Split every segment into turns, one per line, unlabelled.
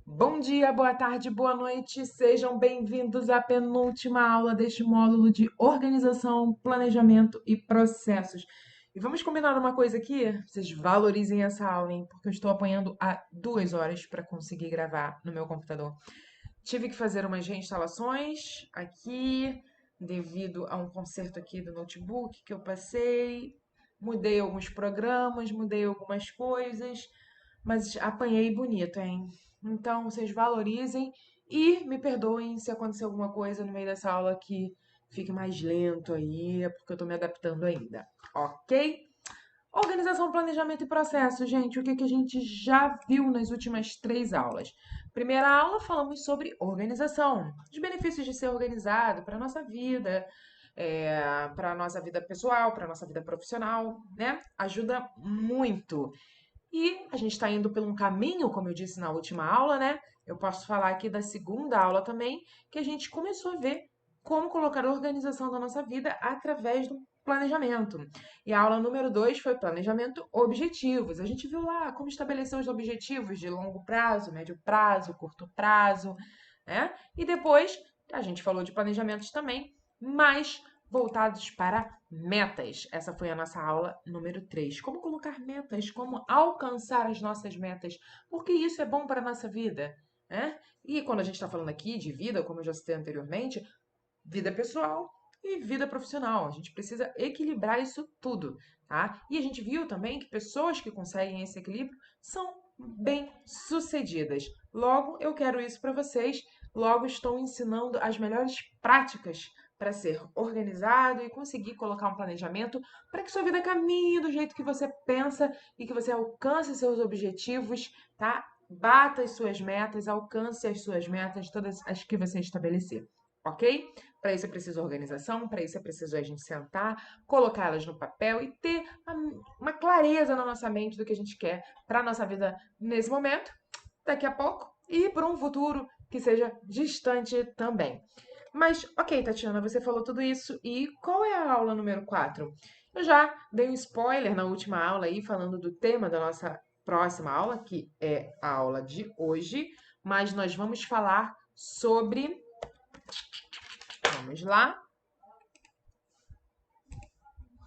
Bom dia, boa tarde, boa noite. Sejam bem-vindos à penúltima aula deste módulo de organização, planejamento e processos. E vamos combinar uma coisa aqui? Vocês valorizem essa aula, hein? Porque eu estou apanhando há 2 horas para conseguir gravar no meu computador. Tive que fazer umas reinstalações aqui, devido a um conserto aqui do notebook que eu passei. Mudei alguns programas, mudei algumas coisas, mas apanhei bonito, hein? Então, vocês valorizem e me perdoem se acontecer alguma coisa no meio dessa aula que fique mais lento aí, é porque eu tô me adaptando ainda, ok? Organização, planejamento e processo, gente. O que que a gente já viu nas últimas 3 aulas? Primeira aula, falamos sobre organização, os benefícios de ser organizado para a nossa vida, para a nossa vida pessoal, para a nossa vida profissional, né? Ajuda muito. E a gente está indo por um caminho, como eu disse na última aula, né? Eu posso falar aqui da segunda aula também, que a gente começou a ver como colocar organização na nossa vida através do planejamento. E a aula número 2 foi planejamento objetivos. A gente viu lá como estabelecer os objetivos de longo prazo, médio prazo, curto prazo, né? E depois a gente falou de planejamentos também, mas voltados para metas. Essa foi a nossa aula número 3. Como colocar metas, como alcançar as nossas metas, porque isso é bom para a nossa vida, né? E quando a gente está falando aqui de vida, como eu já citei anteriormente, vida pessoal e vida profissional. A gente precisa equilibrar isso tudo, tá? E a gente viu também que pessoas que conseguem esse equilíbrio são bem-sucedidas. Logo, eu quero isso para vocês. Logo, estou ensinando as melhores práticas para ser organizado e conseguir colocar um planejamento para que sua vida caminhe do jeito que você pensa e que você alcance seus objetivos, tá? Bata as suas metas, alcance as suas metas, todas as que você estabelecer, ok? Para isso é preciso organização, para isso é preciso a gente sentar, colocá-las no papel e ter uma clareza na nossa mente do que a gente quer para a nossa vida nesse momento, daqui a pouco e para um futuro que seja distante também. Mas, ok, Tatiana, você falou tudo isso e qual é a aula número 4? Eu já dei um spoiler na última aula aí, falando do tema da nossa próxima aula, que é a aula de hoje, mas nós vamos falar sobre. Vamos lá.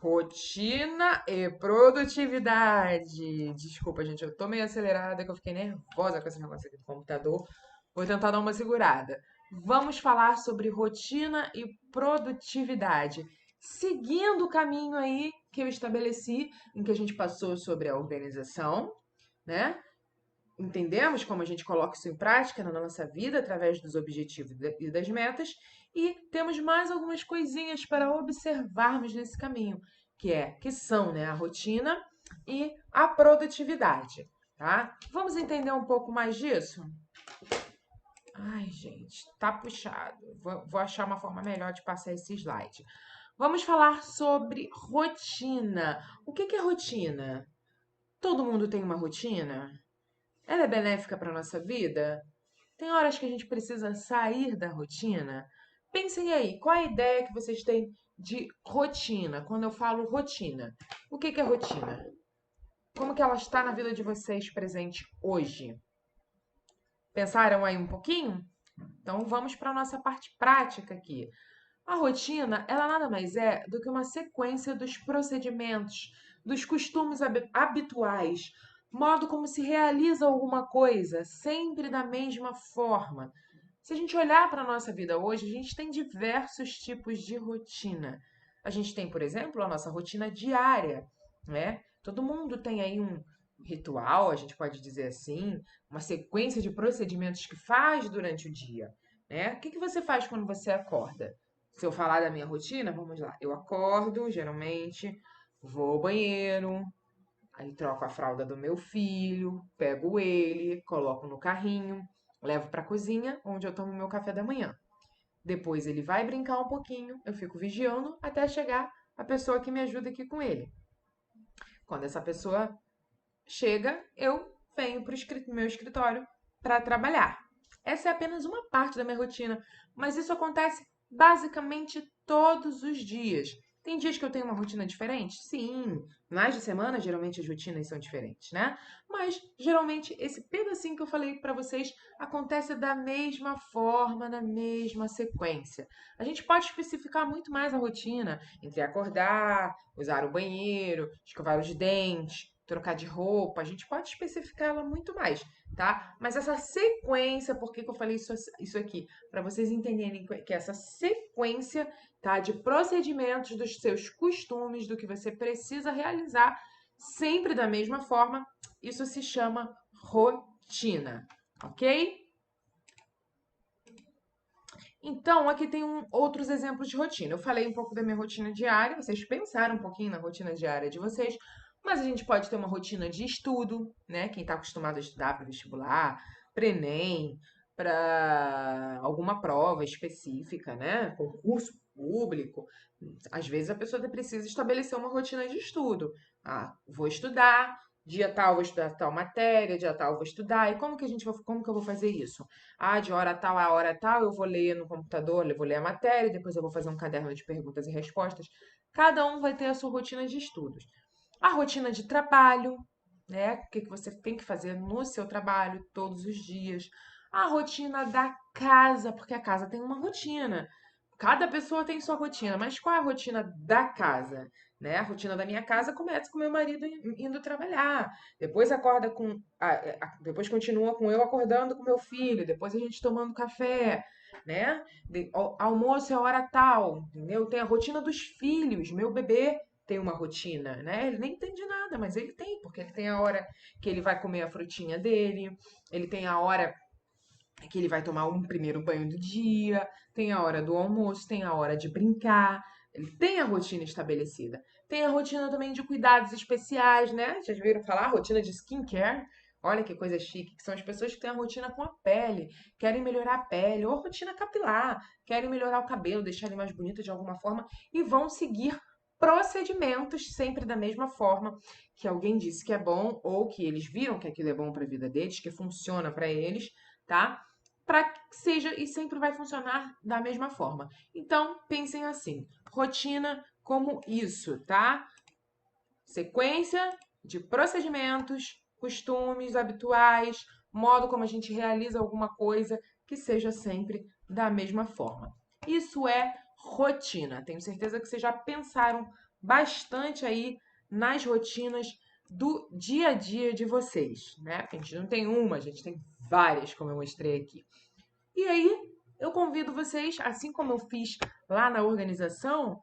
Rotina e produtividade. Desculpa, gente, eu tô meio acelerada, que eu fiquei nervosa com esse negócio aqui do computador. Vou tentar dar uma segurada. Vamos falar sobre rotina e produtividade. Seguindo o caminho aí que eu estabeleci, em que a gente passou sobre a organização, né? Entendemos como a gente coloca isso em prática na nossa vida através dos objetivos e das metas, e temos mais algumas coisinhas para observarmos nesse caminho, que são, né, a rotina e a produtividade, tá? Vamos entender um pouco mais disso? Ai, gente, tá puxado. Vou achar uma forma melhor de passar esse slide. Vamos falar sobre rotina. O que é rotina? Todo mundo tem uma rotina? Ela é benéfica para a nossa vida? Tem horas que a gente precisa sair da rotina? Pensem aí, qual é a ideia que vocês têm de rotina? Quando eu falo rotina, o que é rotina? Como que ela está na vida de vocês presente hoje? Pensaram aí um pouquinho? Então vamos para a nossa parte prática aqui. A rotina, ela nada mais é do que uma sequência dos procedimentos, dos costumes habituais, modo como se realiza alguma coisa, sempre da mesma forma. Se a gente olhar para a nossa vida hoje, a gente tem diversos tipos de rotina. A gente tem, por exemplo, a nossa rotina diária, né? Todo mundo tem aí um ritual, a gente pode dizer assim, uma sequência de procedimentos que faz durante o dia, né? O que que você faz quando você acorda? Se eu falar da minha rotina, vamos lá. Eu acordo, geralmente, vou ao banheiro, aí troco a fralda do meu filho, pego ele, coloco no carrinho, levo para a cozinha, onde eu tomo meu café da manhã. Depois ele vai brincar um pouquinho, eu fico vigiando até chegar a pessoa que me ajuda aqui com ele. Quando essa pessoa chega, eu venho para o meu escritório para trabalhar. Essa é apenas uma parte da minha rotina, mas isso acontece basicamente todos os dias. Tem dias que eu tenho uma rotina diferente? Sim. Finais de semana, geralmente as rotinas são diferentes, né? Mas, geralmente, esse pedacinho que eu falei pra vocês acontece da mesma forma, na mesma sequência. A gente pode especificar muito mais a rotina entre acordar, usar o banheiro, escovar os dentes, trocar de roupa. A gente pode especificar ela muito mais, tá? Mas essa sequência, por que que eu falei isso aqui? Para vocês entenderem que essa sequência, tá, de procedimentos dos seus costumes, do que você precisa realizar, sempre da mesma forma, isso se chama rotina, ok? Então, aqui tem outros exemplos de rotina. Eu falei um pouco da minha rotina diária, vocês pensaram um pouquinho na rotina diária de vocês, mas a gente pode ter uma rotina de estudo, né? Quem está acostumado a estudar para vestibular, para Enem, para alguma prova específica, né? Concurso público. Às vezes a pessoa precisa estabelecer uma rotina de estudo. Ah, vou estudar, dia tal vou estudar tal matéria, dia tal vou estudar. E como que eu vou fazer isso? Ah, de hora tal a hora tal, eu vou ler no computador, eu vou ler a matéria, depois eu vou fazer um caderno de perguntas e respostas. Cada um vai ter a sua rotina de estudos. A rotina de trabalho, né? O que que você tem que fazer no seu trabalho todos os dias. A rotina da casa, porque a casa tem uma rotina. Cada pessoa tem sua rotina, mas qual é a rotina da casa? Né? A rotina da minha casa começa com meu marido indo trabalhar, depois acorda com, depois continua com eu acordando com meu filho, depois a gente tomando café, né? Almoço é hora tal, entendeu? Tem a rotina dos filhos, meu bebê tem uma rotina, né? Ele nem entende nada, mas ele tem, porque ele tem a hora que ele vai comer a frutinha dele, ele tem a hora que ele vai tomar um primeiro banho do dia, tem a hora do almoço, tem a hora de brincar, ele tem a rotina estabelecida. Tem a rotina também de cuidados especiais, né? Vocês viram falar? Rotina de skincare. Olha que coisa chique, que são as pessoas que têm a rotina com a pele, querem melhorar a pele, ou rotina capilar, querem melhorar o cabelo, deixar ele mais bonito de alguma forma, e vão seguir procedimentos sempre da mesma forma que alguém disse que é bom, ou que eles viram que aquilo é bom para a vida deles, que funciona para eles, tá? Para que seja e sempre vai funcionar da mesma forma. Então, pensem assim: rotina como isso, tá? Sequência de procedimentos, costumes habituais, modo como a gente realiza alguma coisa que seja sempre da mesma forma. Isso é rotina. Tenho certeza que vocês já pensaram bastante aí nas rotinas do dia a dia de vocês, né? Porque a gente não tem uma, a gente tem várias, como eu mostrei aqui. E aí, eu convido vocês, assim como eu fiz lá na organização,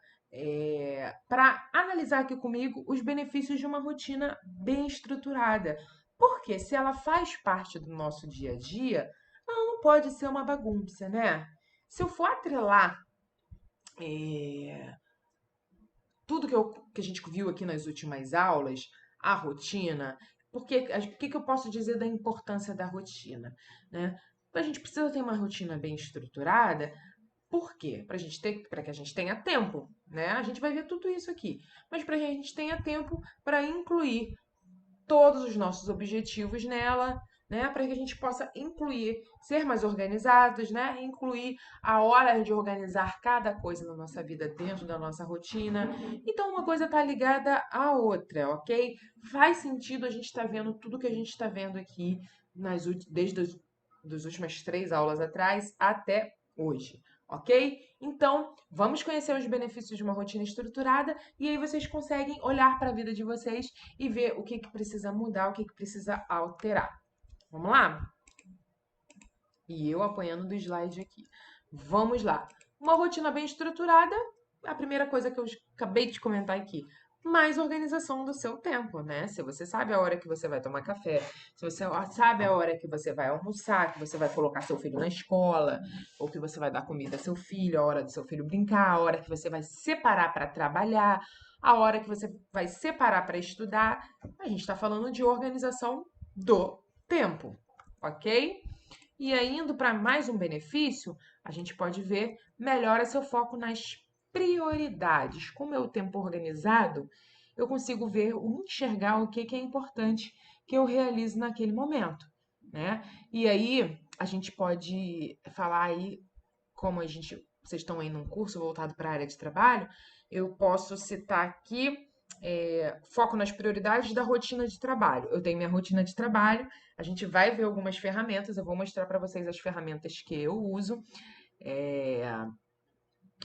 para analisar aqui comigo os benefícios de uma rotina bem estruturada. Porque se ela faz parte do nosso dia a dia, ela não pode ser uma bagunça, né? Se eu for atrelar é, tudo que a gente viu aqui nas últimas aulas, a rotina, o que eu posso dizer da importância da rotina, né? A gente precisa ter uma rotina bem estruturada. Por quê? Para que a gente tenha tempo, né? A gente vai ver tudo isso aqui, mas para que a gente tenha tempo para incluir todos os nossos objetivos nela, né? Para que a gente possa incluir, ser mais organizados, né? Incluir a hora de organizar cada coisa na nossa vida dentro da nossa rotina. Então, uma coisa está ligada à outra, ok? Faz sentido a gente estar vendo tudo que a gente está vendo aqui desde as últimas 3 aulas atrás até hoje, ok? Então, vamos conhecer os benefícios de uma rotina estruturada e aí vocês conseguem olhar para a vida de vocês e ver o que que precisa mudar, o que que precisa alterar. Vamos lá? E eu apanhando do slide aqui. Vamos lá. Uma rotina bem estruturada, a primeira coisa que eu acabei de comentar aqui, mais organização do seu tempo, né? Se você sabe a hora que você vai tomar café, se você sabe a hora que você vai almoçar, que você vai colocar seu filho na escola, ou que você vai dar comida ao seu filho, a hora do seu filho brincar, a hora que você vai separar para trabalhar, a hora que você vai separar para estudar, a gente está falando de organização do tempo, ok? E aí, indo para mais um benefício, a gente pode ver melhora seu foco nas prioridades. Com o meu tempo organizado, eu consigo ver, enxergar o que é importante que eu realize naquele momento, né? E aí, a gente pode falar aí como a gente vocês estão aí num curso voltado para a área de trabalho, eu posso citar aqui foco nas prioridades da rotina de trabalho. Eu tenho minha rotina de trabalho, a gente vai ver algumas ferramentas, eu vou mostrar para vocês as ferramentas que eu uso, é,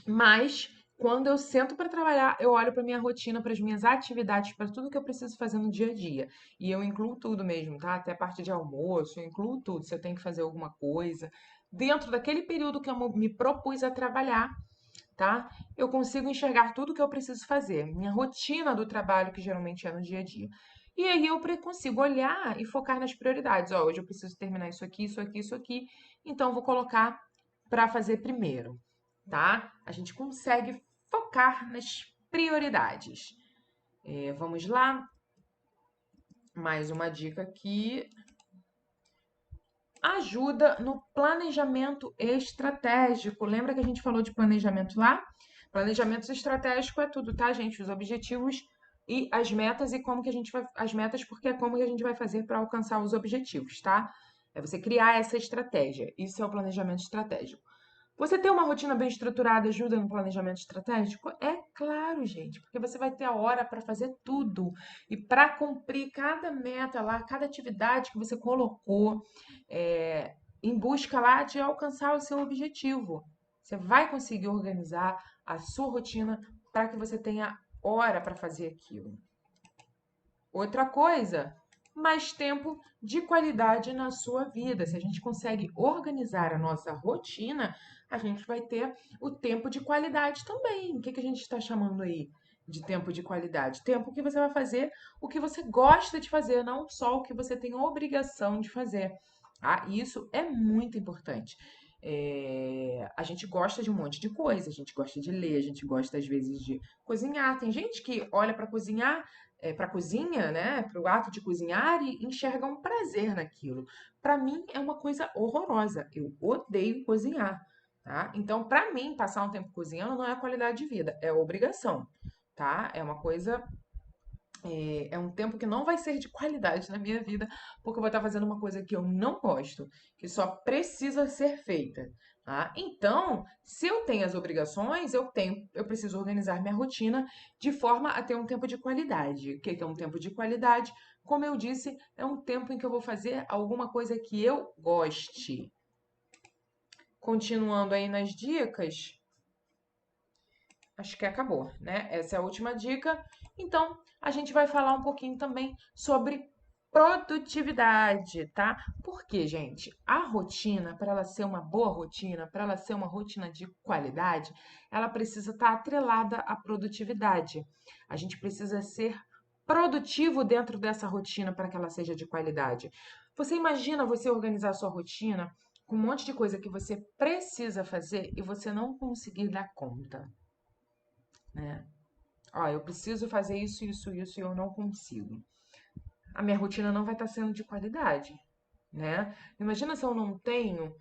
mas quando eu sento para trabalhar, eu olho para minha rotina, para as minhas atividades, para tudo que eu preciso fazer no dia a dia. E eu incluo tudo mesmo, tá? Até a parte de almoço, eu incluo tudo. Se eu tenho que fazer alguma coisa, dentro daquele período que eu me propus a trabalhar, tá? Eu consigo enxergar tudo que eu preciso fazer, minha rotina do trabalho, que geralmente é no dia a dia. E aí eu consigo olhar e focar nas prioridades. Ó, hoje eu preciso terminar isso aqui, isso aqui, isso aqui. Então, eu vou colocar para fazer primeiro, tá? A gente consegue focar nas prioridades. Vamos lá. Mais uma dica aqui. Ajuda no planejamento estratégico. Lembra que a gente falou de planejamento lá? Planejamento estratégico é tudo, tá, gente? Os objetivos e as metas e como que a gente vai as metas, porque é como que a gente vai fazer para alcançar os objetivos, tá? É você criar essa estratégia. Isso é o planejamento estratégico. Você ter uma rotina bem estruturada ajuda no planejamento estratégico? É claro, gente, porque você vai ter a hora para fazer tudo e para cumprir cada meta lá, cada atividade que você colocou, em busca lá de alcançar o seu objetivo. Você vai conseguir organizar a sua rotina para que você tenha hora para fazer aquilo. Outra coisa, mais tempo de qualidade na sua vida. Se a gente consegue organizar a nossa rotina, a gente vai ter o tempo de qualidade também. O que que a gente está chamando aí de tempo de qualidade? Tempo que você vai fazer o que você gosta de fazer, não só o que você tem obrigação de fazer. Tá? Isso é muito importante. A gente gosta de um monte de coisa, a gente gosta de ler, a gente gosta às vezes de cozinhar. Tem gente que olha para cozinhar para a cozinha, né, para o ato de cozinhar e enxerga um prazer naquilo. Para mim é uma coisa horrorosa. Eu odeio cozinhar, tá? Então, para mim, passar um tempo cozinhando não é qualidade de vida, é obrigação, tá? É uma coisa, é um tempo que não vai ser de qualidade na minha vida, porque eu vou estar fazendo uma coisa que eu não gosto, que só precisa ser feita. Tá? Então, se eu tenho as obrigações, eu preciso organizar minha rotina de forma a ter um tempo de qualidade. O que é um tempo de qualidade? Como eu disse, é um tempo em que eu vou fazer alguma coisa que eu goste. Continuando aí nas dicas, acho que acabou, né? Essa é a última dica. Então, a gente vai falar um pouquinho também sobre produtividade, tá? Porque, gente, a rotina, para ela ser uma boa rotina, para ela ser uma rotina de qualidade, ela precisa estar atrelada à produtividade. A gente precisa ser produtivo dentro dessa rotina para que ela seja de qualidade. Você imagina você organizar a sua rotina com um monte de coisa que você precisa fazer e você não conseguir dar conta, né? Ó, eu preciso fazer isso, isso, isso e eu não consigo. A minha rotina não vai estar sendo de qualidade, né? Imagina se eu não tenho,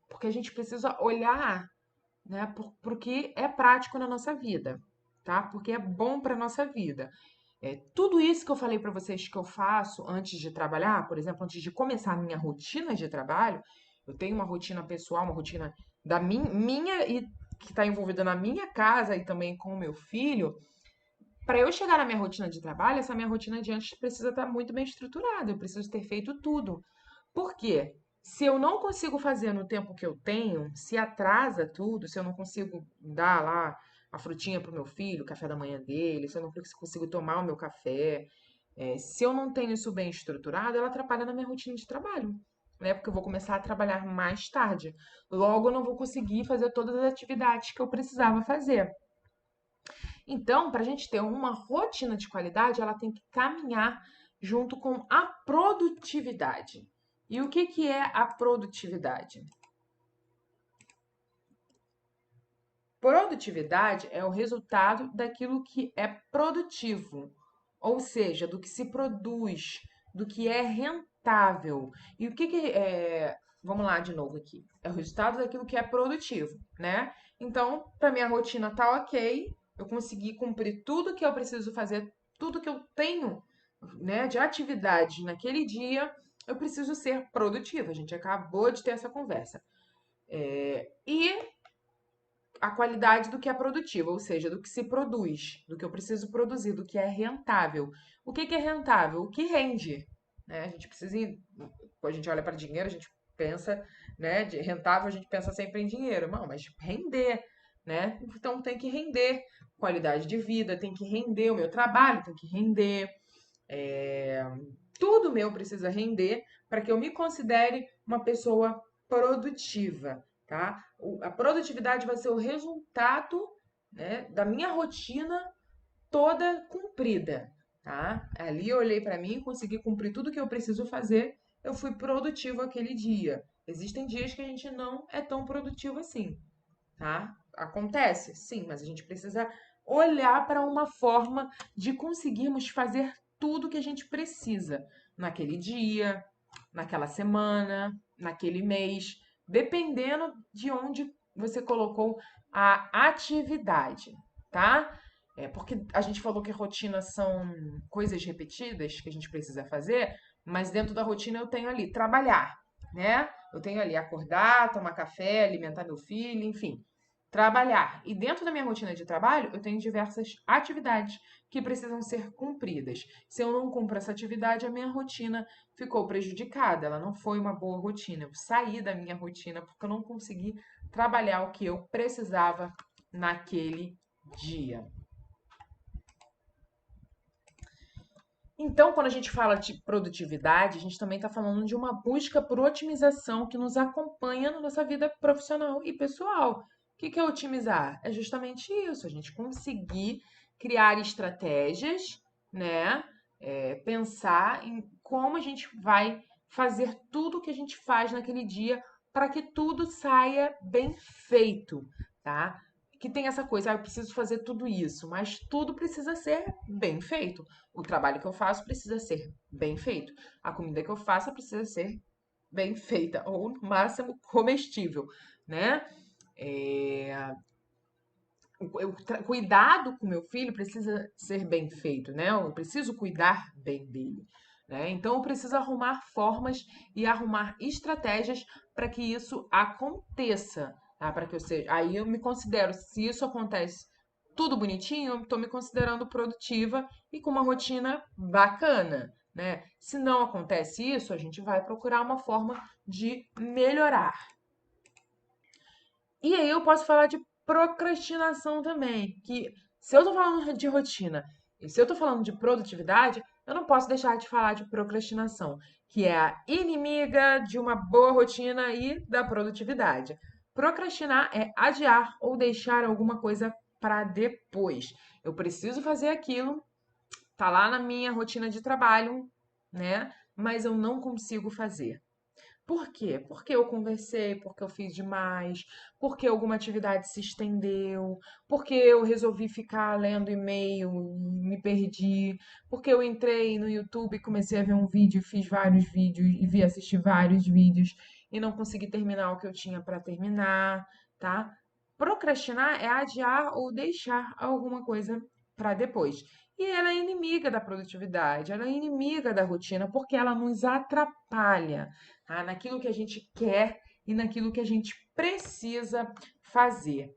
porque a gente precisa olhar, né, pro que é prático na nossa vida, tá? Porque é bom para nossa vida. Tudo isso que eu falei para vocês que eu faço antes de trabalhar, por exemplo, antes de começar a minha rotina de trabalho, eu tenho uma rotina pessoal, uma rotina da minha e que está envolvida na minha casa e também com o meu filho. Para eu chegar na minha rotina de trabalho, essa minha rotina de antes precisa estar muito bem estruturada, eu preciso ter feito tudo. Por quê? Se eu não consigo fazer no tempo que eu tenho, se atrasa tudo, se eu não consigo dar lá a frutinha pro meu filho, o café da manhã dele, se eu não consigo tomar o meu café, se eu não tenho isso bem estruturado, ela atrapalha na minha rotina de trabalho, né? Porque eu vou começar a trabalhar mais tarde. Logo, eu não vou conseguir fazer todas as atividades que eu precisava fazer. Então, para a gente ter uma rotina de qualidade, ela tem que caminhar junto com a produtividade. E o que que é a produtividade? Produtividade é o resultado daquilo que é produtivo, ou seja, do que se produz, do que é rentável. E o que que é. Vamos lá de novo aqui. É o resultado daquilo que é produtivo, né? Então, para minha rotina tá ok, eu consegui cumprir tudo que eu preciso fazer, tudo que eu tenho, né, de atividade naquele dia, eu preciso ser produtiva. A gente acabou de ter essa conversa. E a qualidade do que é produtivo, ou seja, do que se produz, do que eu preciso produzir, do que é rentável. O que que é rentável? O que rende, né? A gente precisa, quando a gente olha para dinheiro, a gente pensa, né, de rentável, a gente pensa sempre em dinheiro. Não, mas render, né? Então tem que render qualidade de vida, tem que render o meu trabalho, tem que render, é, tudo meu precisa render para que eu me considere uma pessoa produtiva, tá? A produtividade vai ser o resultado, né, da minha rotina toda cumprida, tá? Ali eu olhei para mim, consegui cumprir tudo que eu preciso fazer, eu fui produtivo aquele dia. Existem dias que a gente não é tão produtivo assim, tá? Acontece, sim, mas a gente precisa olhar para uma forma de conseguirmos fazer tudo que a gente precisa naquele dia, naquela semana, naquele mês, dependendo de onde você colocou a atividade, tá? É porque a gente falou que rotinas são coisas repetidas que a gente precisa fazer, mas dentro da rotina eu tenho ali trabalhar, né? Eu tenho ali acordar, tomar café, alimentar meu filho, enfim, trabalhar. E dentro da minha rotina de trabalho, eu tenho diversas atividades que precisam ser cumpridas. Se eu não cumpro essa atividade, a minha rotina ficou prejudicada. Ela não foi uma boa rotina. Eu saí da minha rotina porque eu não consegui trabalhar o que eu precisava naquele dia. Então, quando a gente fala de produtividade, a gente também está falando de uma busca por otimização que nos acompanha na nossa vida profissional e pessoal. O que que é otimizar? É justamente isso, a gente conseguir criar estratégias, né? Pensar em como a gente vai fazer tudo o que a gente faz naquele dia para que tudo saia bem feito, tá? Que tem essa coisa, eu preciso fazer tudo isso, mas tudo precisa ser bem feito. O trabalho que eu faço precisa ser bem feito. A comida que eu faço precisa ser bem feita, ou no máximo comestível, né? É, o cuidado com meu filho precisa ser bem feito, né? Eu preciso cuidar bem dele, né? Então eu preciso arrumar formas e arrumar estratégias para que isso aconteça, tá? Para que eu seja. Aí eu me considero, se isso acontece tudo bonitinho, eu estou me considerando produtiva e com uma rotina bacana, né? Se não acontece isso, a gente vai procurar uma forma de melhorar. E aí eu posso falar de procrastinação também, que se eu tô falando de rotina e se eu tô falando de produtividade, eu não posso deixar de falar de procrastinação, que é a inimiga de uma boa rotina e da produtividade. Procrastinar é adiar ou deixar alguma coisa para depois. Eu preciso fazer aquilo, tá lá na minha rotina de trabalho, né? Mas eu não consigo fazer. Por quê? Porque eu conversei, porque eu fiz demais, porque alguma atividade se estendeu, porque eu resolvi ficar lendo e-mail e me perdi, porque eu entrei no YouTube e comecei a ver um vídeo, fiz vários vídeos e vi assistir vários vídeos e não consegui terminar o que eu tinha para terminar, tá? Procrastinar é adiar ou deixar alguma coisa para depois. E ela é inimiga da produtividade, ela é inimiga da rotina, porque ela nos atrapalha, tá? Naquilo que a gente quer e naquilo que a gente precisa fazer.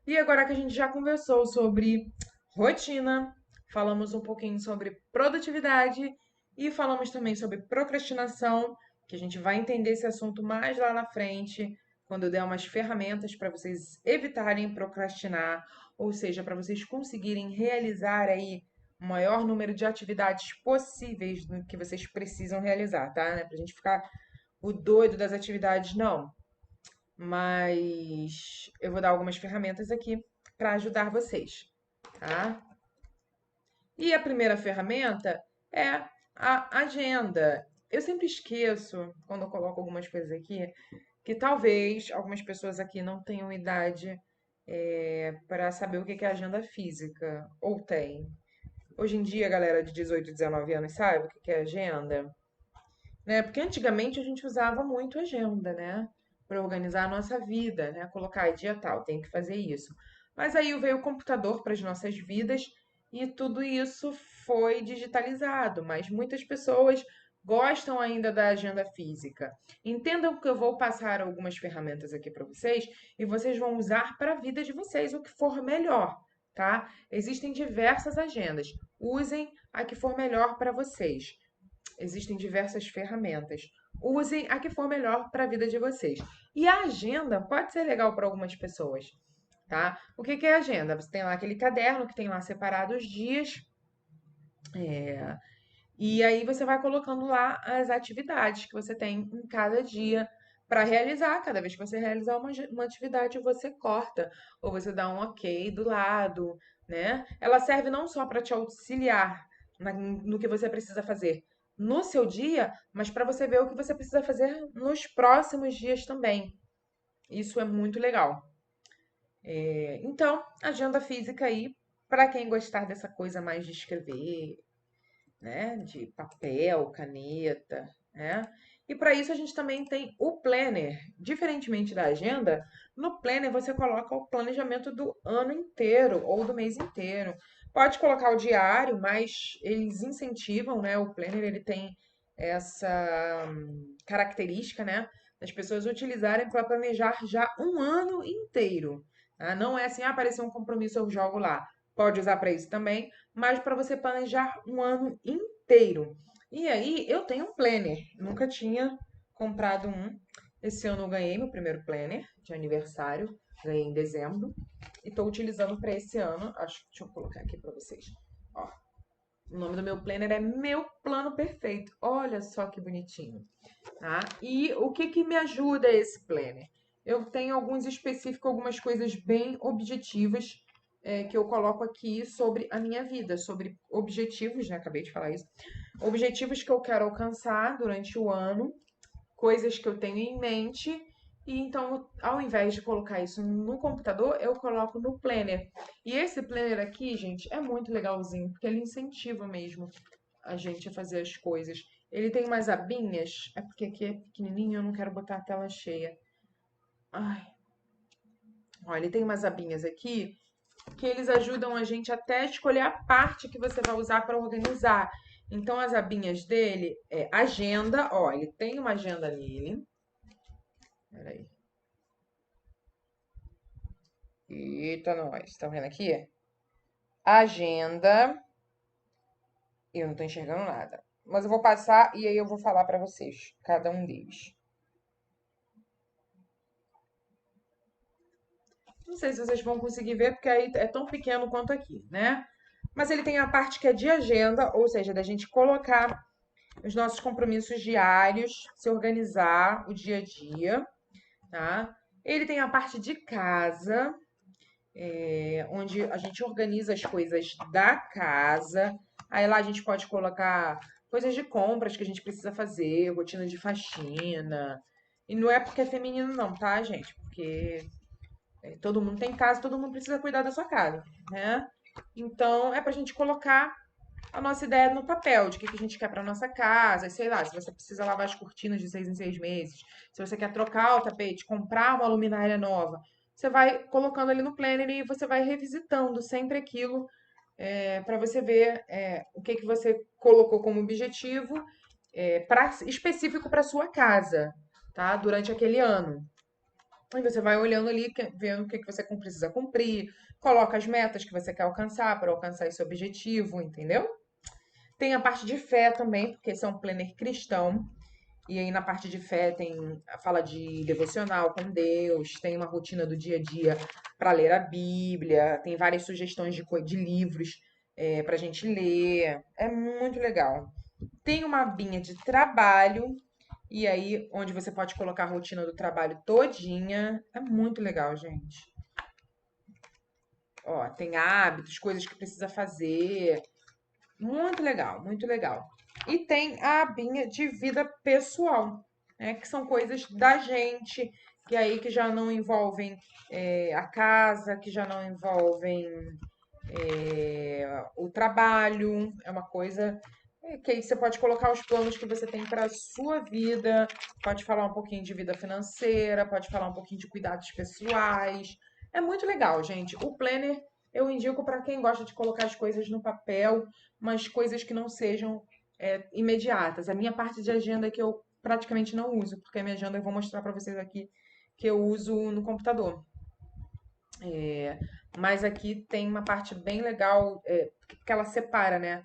E agora que a gente já conversou sobre rotina, falamos um pouquinho sobre produtividade e falamos também sobre procrastinação, que a gente vai entender esse assunto mais lá na frente, quando eu der umas ferramentas para vocês evitarem procrastinar, ou seja, para vocês conseguirem realizar aí o maior número de atividades possíveis do que vocês precisam realizar, tá? Não é pra gente ficar o doido das atividades, não. Mas eu vou dar algumas ferramentas aqui para ajudar vocês, tá? E a primeira ferramenta é a agenda. Eu sempre esqueço, quando eu coloco algumas coisas aqui, que talvez algumas pessoas aqui não tenham idade para saber o que é agenda física, ou tem. Hoje em dia, a galera de 18, 19 anos sabe o que é agenda? Né? Porque antigamente a gente usava muito agenda, né? Para organizar a nossa vida, né? Colocar dia tal, tem que fazer isso. Mas aí veio o computador para as nossas vidas e tudo isso foi digitalizado. Mas muitas pessoas gostam ainda da agenda física, entendam que eu vou passar algumas ferramentas aqui para vocês e vocês vão usar para a vida de vocês, o que for melhor, tá? Existem diversas agendas. Usem a que for melhor para vocês. Existem diversas ferramentas. Usem a que for melhor para a vida de vocês. E a agenda pode ser legal para algumas pessoas, tá? O que que é agenda? Você tem lá aquele caderno que tem lá separados os dias, e aí você vai colocando lá as atividades que você tem em cada dia para realizar. Cada vez que você realizar uma atividade, você corta ou você dá um ok do lado, né? Ela serve não só para te auxiliar no que você precisa fazer no seu dia, mas para você ver o que você precisa fazer nos próximos dias também. Isso é muito legal. Então, agenda física aí, para quem gostar dessa coisa mais de escrever, né, de papel, caneta, né? E para isso a gente também tem o planner. Diferentemente da agenda, no planner você coloca o planejamento do ano inteiro ou do mês inteiro. Pode colocar o diário, mas eles incentivam, né? O planner ele tem essa característica, né, das pessoas utilizarem para planejar já um ano inteiro. Tá? Não é assim, ah, apareceu um compromisso, eu jogo lá. Pode usar para isso também, mas para você planejar um ano inteiro. E aí, eu tenho um planner. Nunca tinha comprado um. Esse ano eu ganhei meu primeiro planner de aniversário. Ganhei em dezembro. E estou utilizando para esse ano. Deixa eu colocar aqui para vocês. Ó, o nome do meu planner é Meu Plano Perfeito. Olha só que bonitinho. Tá? E o que que me ajuda esse planner? Eu tenho alguns específicos, algumas coisas bem objetivas que eu coloco aqui sobre a minha vida, sobre objetivos, né? Acabei de falar isso. Objetivos que eu quero alcançar durante o ano, coisas que eu tenho em mente. E então, ao invés de colocar isso no computador, eu coloco no planner. E esse planner aqui, gente, é muito legalzinho, porque ele incentiva mesmo a gente a fazer as coisas. Ele tem umas abinhas, é porque aqui é pequenininho, eu não quero botar a tela cheia. Ai, olha, ele tem umas abinhas aqui que eles ajudam a gente até a escolher a parte que você vai usar para organizar. Então, as abinhas dele é agenda, ó, ele tem uma agenda nele. Peraí. Eita, nós. Tá vendo aqui? Agenda. Eu não tô enxergando nada. Mas eu vou passar e aí eu vou falar para vocês, cada um deles. Não sei se vocês vão conseguir ver, porque aí é tão pequeno quanto aqui, né? Mas ele tem a parte que é de agenda, ou seja, da gente colocar os nossos compromissos diários, se organizar o dia a dia, tá? Ele tem a parte de casa, onde a gente organiza as coisas da casa. Aí lá a gente pode colocar coisas de compras que a gente precisa fazer, rotina de faxina. E não é porque é feminino, não, tá, gente? Porque todo mundo tem casa, todo mundo precisa cuidar da sua casa, né? Então é pra gente colocar a nossa ideia no papel, de que a gente quer para nossa casa, sei lá, se você precisa lavar as cortinas de 6 em 6 meses, se você quer trocar o tapete, comprar uma luminária nova, você vai colocando ali no planner e você vai revisitando sempre aquilo para você ver o que que você colocou como objetivo específico para sua casa, tá? Durante aquele ano. E você vai olhando ali, vendo o que que você precisa cumprir, coloca as metas que você quer alcançar para alcançar esse objetivo, entendeu? Tem a parte de fé também, porque esse é um planner cristão. E aí na parte de fé tem fala de devocional com Deus, tem uma rotina do dia a dia para ler a Bíblia, tem várias sugestões de livros para a gente ler. É muito legal. Tem uma abinha de trabalho, e aí onde você pode colocar a rotina do trabalho todinha. É muito legal, gente. Ó, tem hábitos, coisas que precisa fazer. Muito legal, muito legal. E tem a abinha de vida pessoal, né? Que são coisas da gente, que aí que já não envolvem a casa, que já não envolvem o trabalho. É uma coisa que aí você pode colocar os planos que você tem para a sua vida, pode falar um pouquinho de vida financeira, pode falar um pouquinho de cuidados pessoais. É muito legal, gente. O planner eu indico para quem gosta de colocar as coisas no papel, mas coisas que não sejam imediatas. A minha parte de agenda que eu praticamente não uso, porque a minha agenda eu vou mostrar para vocês aqui que eu uso no computador. É, mas aqui tem uma parte bem legal, que ela separa, né?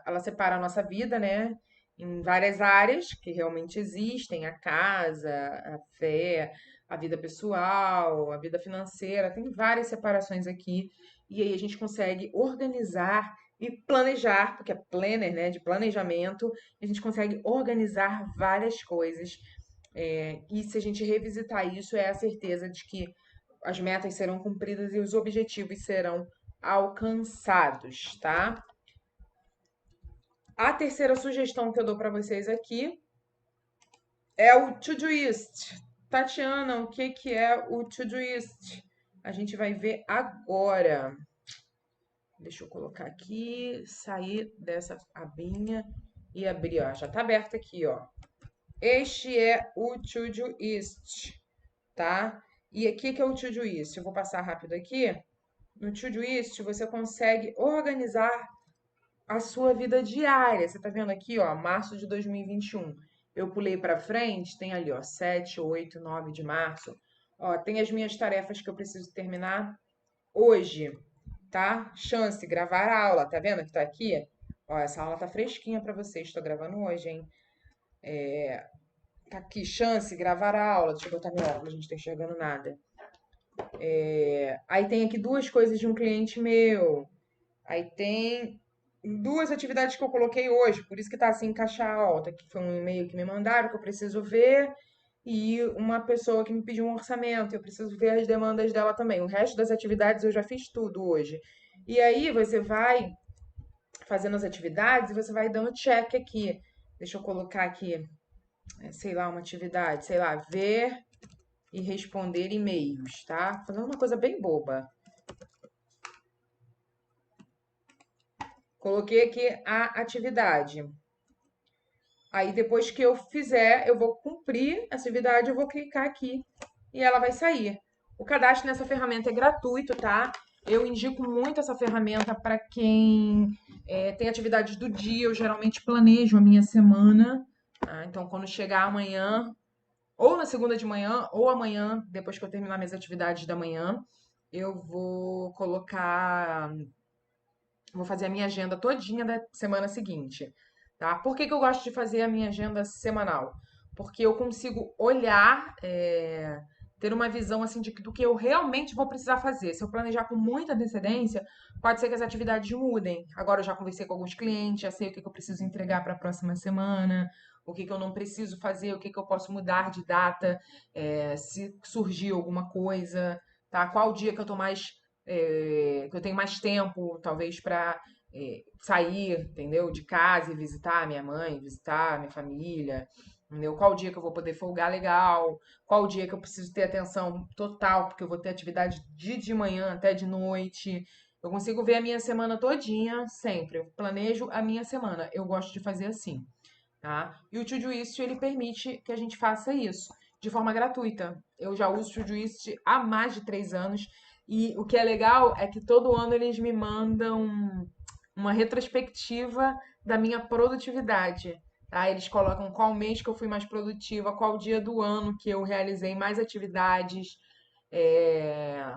Ela separa a nossa vida, né? Em várias áreas que realmente existem, a casa, a fé, a vida pessoal, a vida financeira, tem várias separações aqui. E aí a gente consegue organizar e planejar, porque é planner, né? De planejamento, a gente consegue organizar várias coisas. E se a gente revisitar isso, é a certeza de que as metas serão cumpridas e os objetivos serão alcançados, tá? A terceira sugestão que eu dou para vocês aqui é o Todoist. Tatiana, o que que é o Todoist? A gente vai ver agora. Deixa eu colocar aqui, sair dessa abinha e abrir, ó. Já tá aberto aqui, ó. Este é o Todoist, tá? E aqui que é o Todoist. Eu vou passar rápido aqui. No Todoist, você consegue organizar a sua vida diária. Você tá vendo aqui, ó, março de 2021. Eu pulei para frente, tem ali, ó, 7, 8, 9 de março. Ó, tem as minhas tarefas que eu preciso terminar hoje, tá? Chance, gravar a aula, tá vendo que tá aqui? Ó, essa aula tá fresquinha para vocês, tô gravando hoje, hein? Tá aqui, chance, gravar a aula. Deixa eu botar meu óculos, a gente tá enxergando nada. Aí tem aqui duas coisas de um cliente meu. Aí tem duas atividades que eu coloquei hoje, por isso que tá assim em caixa alta, que foi um e-mail que me mandaram que eu preciso ver, e uma pessoa que me pediu um orçamento, eu preciso ver as demandas dela também. O resto das atividades eu já fiz tudo hoje. E aí você vai fazendo as atividades e você vai dando check aqui. Deixa eu colocar aqui, sei lá, uma atividade, sei lá, ver e responder e-mails, tá? Fazendo uma coisa bem boba. Coloquei aqui a atividade. Aí depois que eu fizer, eu vou cumprir a atividade, eu vou clicar aqui e ela vai sair. O cadastro nessa ferramenta é gratuito, tá? Eu indico muito essa ferramenta para quem tem atividades do dia. Eu geralmente planejo a minha semana, tá? Então, quando chegar amanhã, ou na segunda de manhã, ou amanhã, depois que eu terminar minhas atividades da manhã, eu vou fazer a minha agenda todinha da semana seguinte, tá? Por que que eu gosto de fazer a minha agenda semanal? Porque eu consigo olhar, ter uma visão assim do que eu realmente vou precisar fazer. Se eu planejar com muita antecedência, pode ser que as atividades mudem. Agora eu já conversei com alguns clientes, já sei o que que eu preciso entregar para a próxima semana, o que que eu não preciso fazer, o que que eu posso mudar de data, se surgir alguma coisa, tá? Qual dia que eu tô mais que eu tenho mais tempo, talvez, para sair, entendeu? De casa e visitar minha mãe, visitar minha família, entendeu? Qual dia que eu vou poder folgar legal, qual dia que eu preciso ter atenção total, porque eu vou ter atividade de manhã até de noite. Eu consigo ver a minha semana todinha, sempre. Eu planejo a minha semana. Eu gosto de fazer assim, tá? E o Todoist, ele permite que a gente faça isso de forma gratuita. Eu já uso o Todoist há mais de 3 anos e o que é legal é que todo ano eles me mandam uma retrospectiva da minha produtividade, tá? Eles colocam qual mês que eu fui mais produtiva, qual dia do ano que eu realizei mais atividades,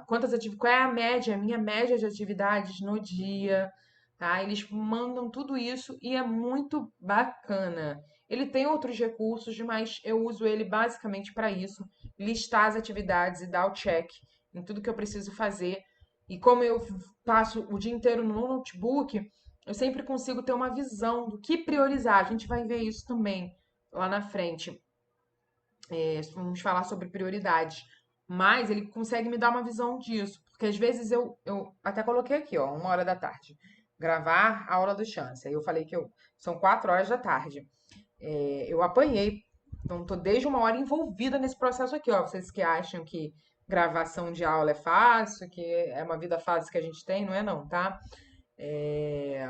qual é a média, a minha média de atividades no dia, tá? Eles mandam tudo isso e é muito bacana. Ele tem outros recursos, mas eu uso ele basicamente para isso, listar as atividades e dar o check em tudo que eu preciso fazer. E como eu passo o dia inteiro no notebook, eu sempre consigo ter uma visão do que priorizar. A gente vai ver isso também lá na frente. Vamos falar sobre prioridades. Mas ele consegue me dar uma visão disso. Porque às vezes eu até coloquei aqui, ó, 1 hora da tarde. Gravar a aula do Chance. Aí eu falei que são 4 horas da tarde. Eu apanhei. Então, tô desde 1 hora envolvida nesse processo aqui, ó. Vocês que acham que gravação de aula é fácil, que é uma vida fácil que a gente tem, não é não, tá? É,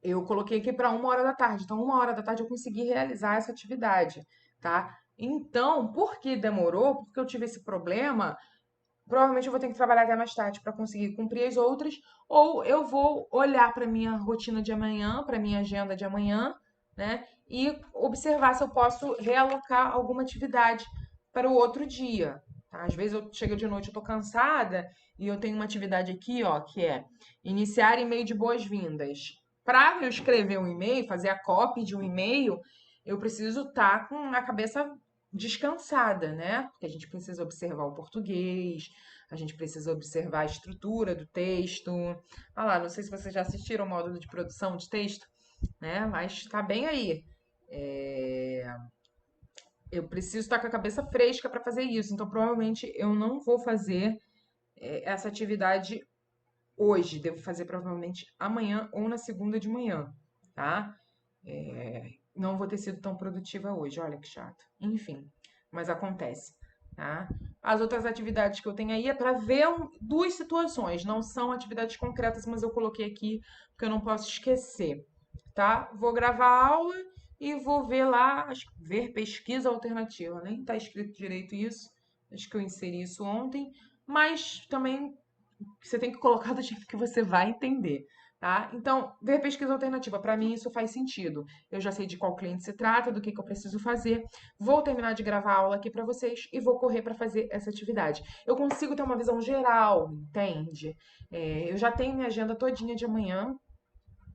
eu coloquei aqui para 1 hora da tarde. Então, 1 hora da tarde eu consegui realizar essa atividade, tá? Então, por que demorou? Porque eu tive esse problema provavelmente eu vou ter que trabalhar até mais tarde para conseguir cumprir as outras, ou eu vou olhar para minha rotina de amanhã, para minha agenda de amanhã, né? E observar se eu posso realocar alguma atividade para o outro dia. Tá? Às vezes eu chego de noite, eu tô cansada e eu tenho uma atividade aqui, ó, que é iniciar e-mail de boas-vindas. Para eu escrever um e-mail, fazer a copy de um e-mail, eu preciso estar com a cabeça descansada, né? Porque a gente precisa observar o português, a gente precisa observar a estrutura do texto. Ah lá, não sei se vocês já assistiram o módulo de produção de texto, né? Mas tá bem aí. É, eu preciso estar com a cabeça fresca para fazer isso, então provavelmente eu não vou fazer essa atividade hoje, devo fazer provavelmente amanhã ou na segunda de manhã, tá? Não vou ter sido tão produtiva hoje, olha que chato. Enfim, mas acontece, tá? As outras atividades que eu tenho aí é para ver duas situações, não são atividades concretas, mas eu coloquei aqui porque eu não posso esquecer, tá? Vou gravar a aula e vou ver lá, acho que ver pesquisa alternativa, nem tá escrito direito isso, acho que eu inseri isso ontem, mas também você tem que colocar do jeito que você vai entender, tá? Então, ver pesquisa alternativa, para mim isso faz sentido. Eu já sei de qual cliente se trata, do que eu preciso fazer. Vou terminar de gravar a aula aqui para vocês e vou correr para fazer essa atividade. Eu consigo ter uma visão geral, entende? Eu já tenho minha agenda todinha de amanhã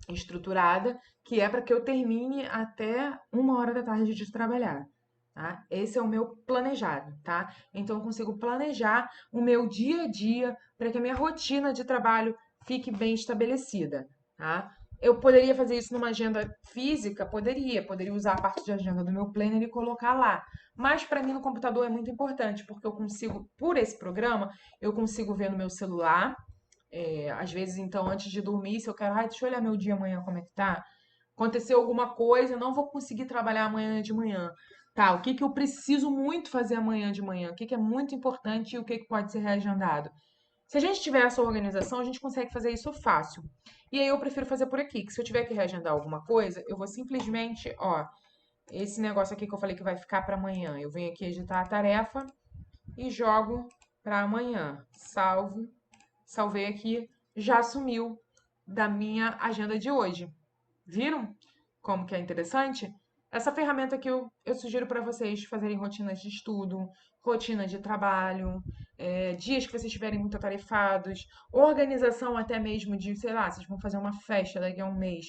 estruturada, que é para que eu termine até 1 hora da tarde de trabalhar. Tá? Esse é o meu planejado, tá? Então eu consigo planejar o meu dia a dia para que a minha rotina de trabalho fique bem estabelecida, tá? Eu poderia fazer isso numa agenda física? Poderia usar a parte de agenda do meu planner e colocar lá. Mas para mim no computador é muito importante, porque eu consigo, por esse programa, eu consigo ver no meu celular, às vezes, então, antes de dormir, se eu quero, deixa eu olhar meu dia amanhã, como é que tá? Aconteceu alguma coisa, não vou conseguir trabalhar amanhã de manhã. Tá, o que que eu preciso muito fazer amanhã de manhã? O que que é muito importante e o que que pode ser reagendado? Se a gente tiver essa organização, a gente consegue fazer isso fácil. E aí eu prefiro fazer por aqui, que se eu tiver que reagendar alguma coisa, eu vou simplesmente, ó, esse negócio aqui que eu falei que vai ficar para amanhã, eu venho aqui editar a tarefa e jogo para amanhã. Salvei aqui, já sumiu da minha agenda de hoje. Viram como que é interessante? Essa ferramenta que eu sugiro para vocês fazerem rotinas de estudo, rotina de trabalho, dias que vocês estiverem muito atarefados, organização até mesmo de, sei lá, vocês vão fazer uma festa daqui a um mês,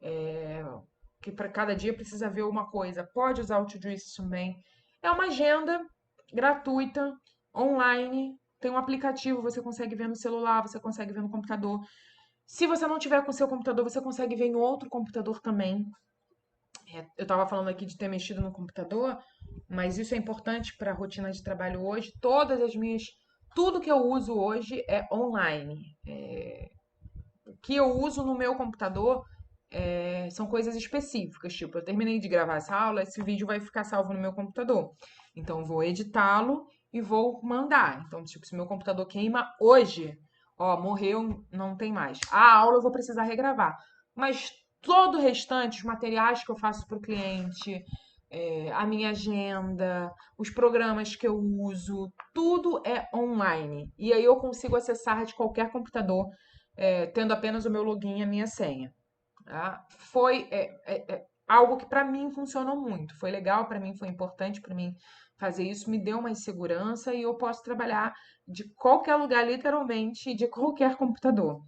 é, que para cada dia precisa ver uma coisa. Pode usar o Todoist também. É uma agenda gratuita, online, tem um aplicativo, você consegue ver no celular, você consegue ver no computador. Se você não tiver com o seu computador, você consegue ver em outro computador também. Eu estava falando aqui de ter mexido no computador, mas isso é importante para a rotina de trabalho hoje. Tudo que eu uso hoje é online. O que eu uso no meu computador são coisas específicas, tipo, eu terminei de gravar essa aula, esse vídeo vai ficar salvo no meu computador. Então, eu vou editá-lo e vou mandar. Então, tipo, se meu computador queima hoje, ó, morreu, não tem mais. A aula eu vou precisar regravar. Mas todo o restante, os materiais que eu faço para o cliente, a minha agenda, os programas que eu uso, tudo é online. E aí eu consigo acessar de qualquer computador, tendo apenas o meu login e a minha senha. Tá? Foi algo que para mim funcionou muito. Foi legal para mim, foi importante para mim fazer isso, me deu uma segurança e eu posso trabalhar de qualquer lugar, literalmente, de qualquer computador.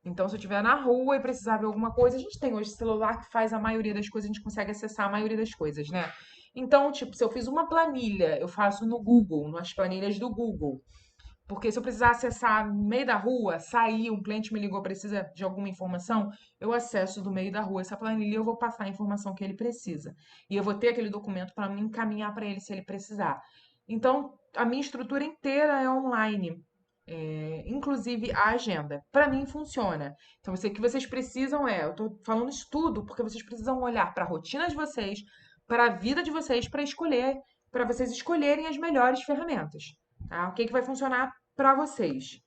Então, se eu estiver na rua e precisar ver alguma coisa, a gente tem hoje celular que faz a maioria das coisas, a gente consegue acessar a maioria das coisas, né? Então, tipo, se eu fiz uma planilha, eu faço no Google, nas planilhas do Google. Porque se eu precisar acessar no meio da rua, sair, um cliente me ligou, precisa de alguma informação, eu acesso do meio da rua essa planilha e eu vou passar a informação que ele precisa. E eu vou ter aquele documento para me encaminhar para ele se ele precisar. Então, a minha estrutura inteira é online, inclusive a agenda. Para mim funciona. Então, o que vocês precisam eu estou falando isso tudo porque vocês precisam olhar para a rotina de vocês, para a vida de vocês, para vocês escolherem as melhores ferramentas. Tá? O que que vai funcionar para vocês?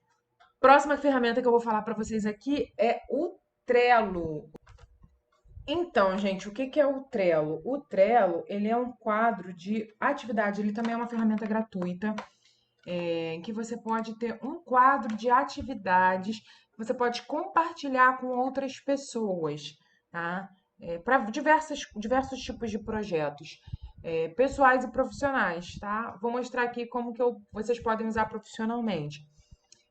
Próxima ferramenta que eu vou falar para vocês aqui é o Trello. Então, gente, o que que é o Trello? O Trello, ele é um quadro de atividade, ele também é uma ferramenta gratuita. em que você pode ter um quadro de atividades que você pode compartilhar com outras pessoas, tá? Para diversos tipos de projetos, pessoais e profissionais, tá? Vou mostrar aqui como que vocês podem usar profissionalmente.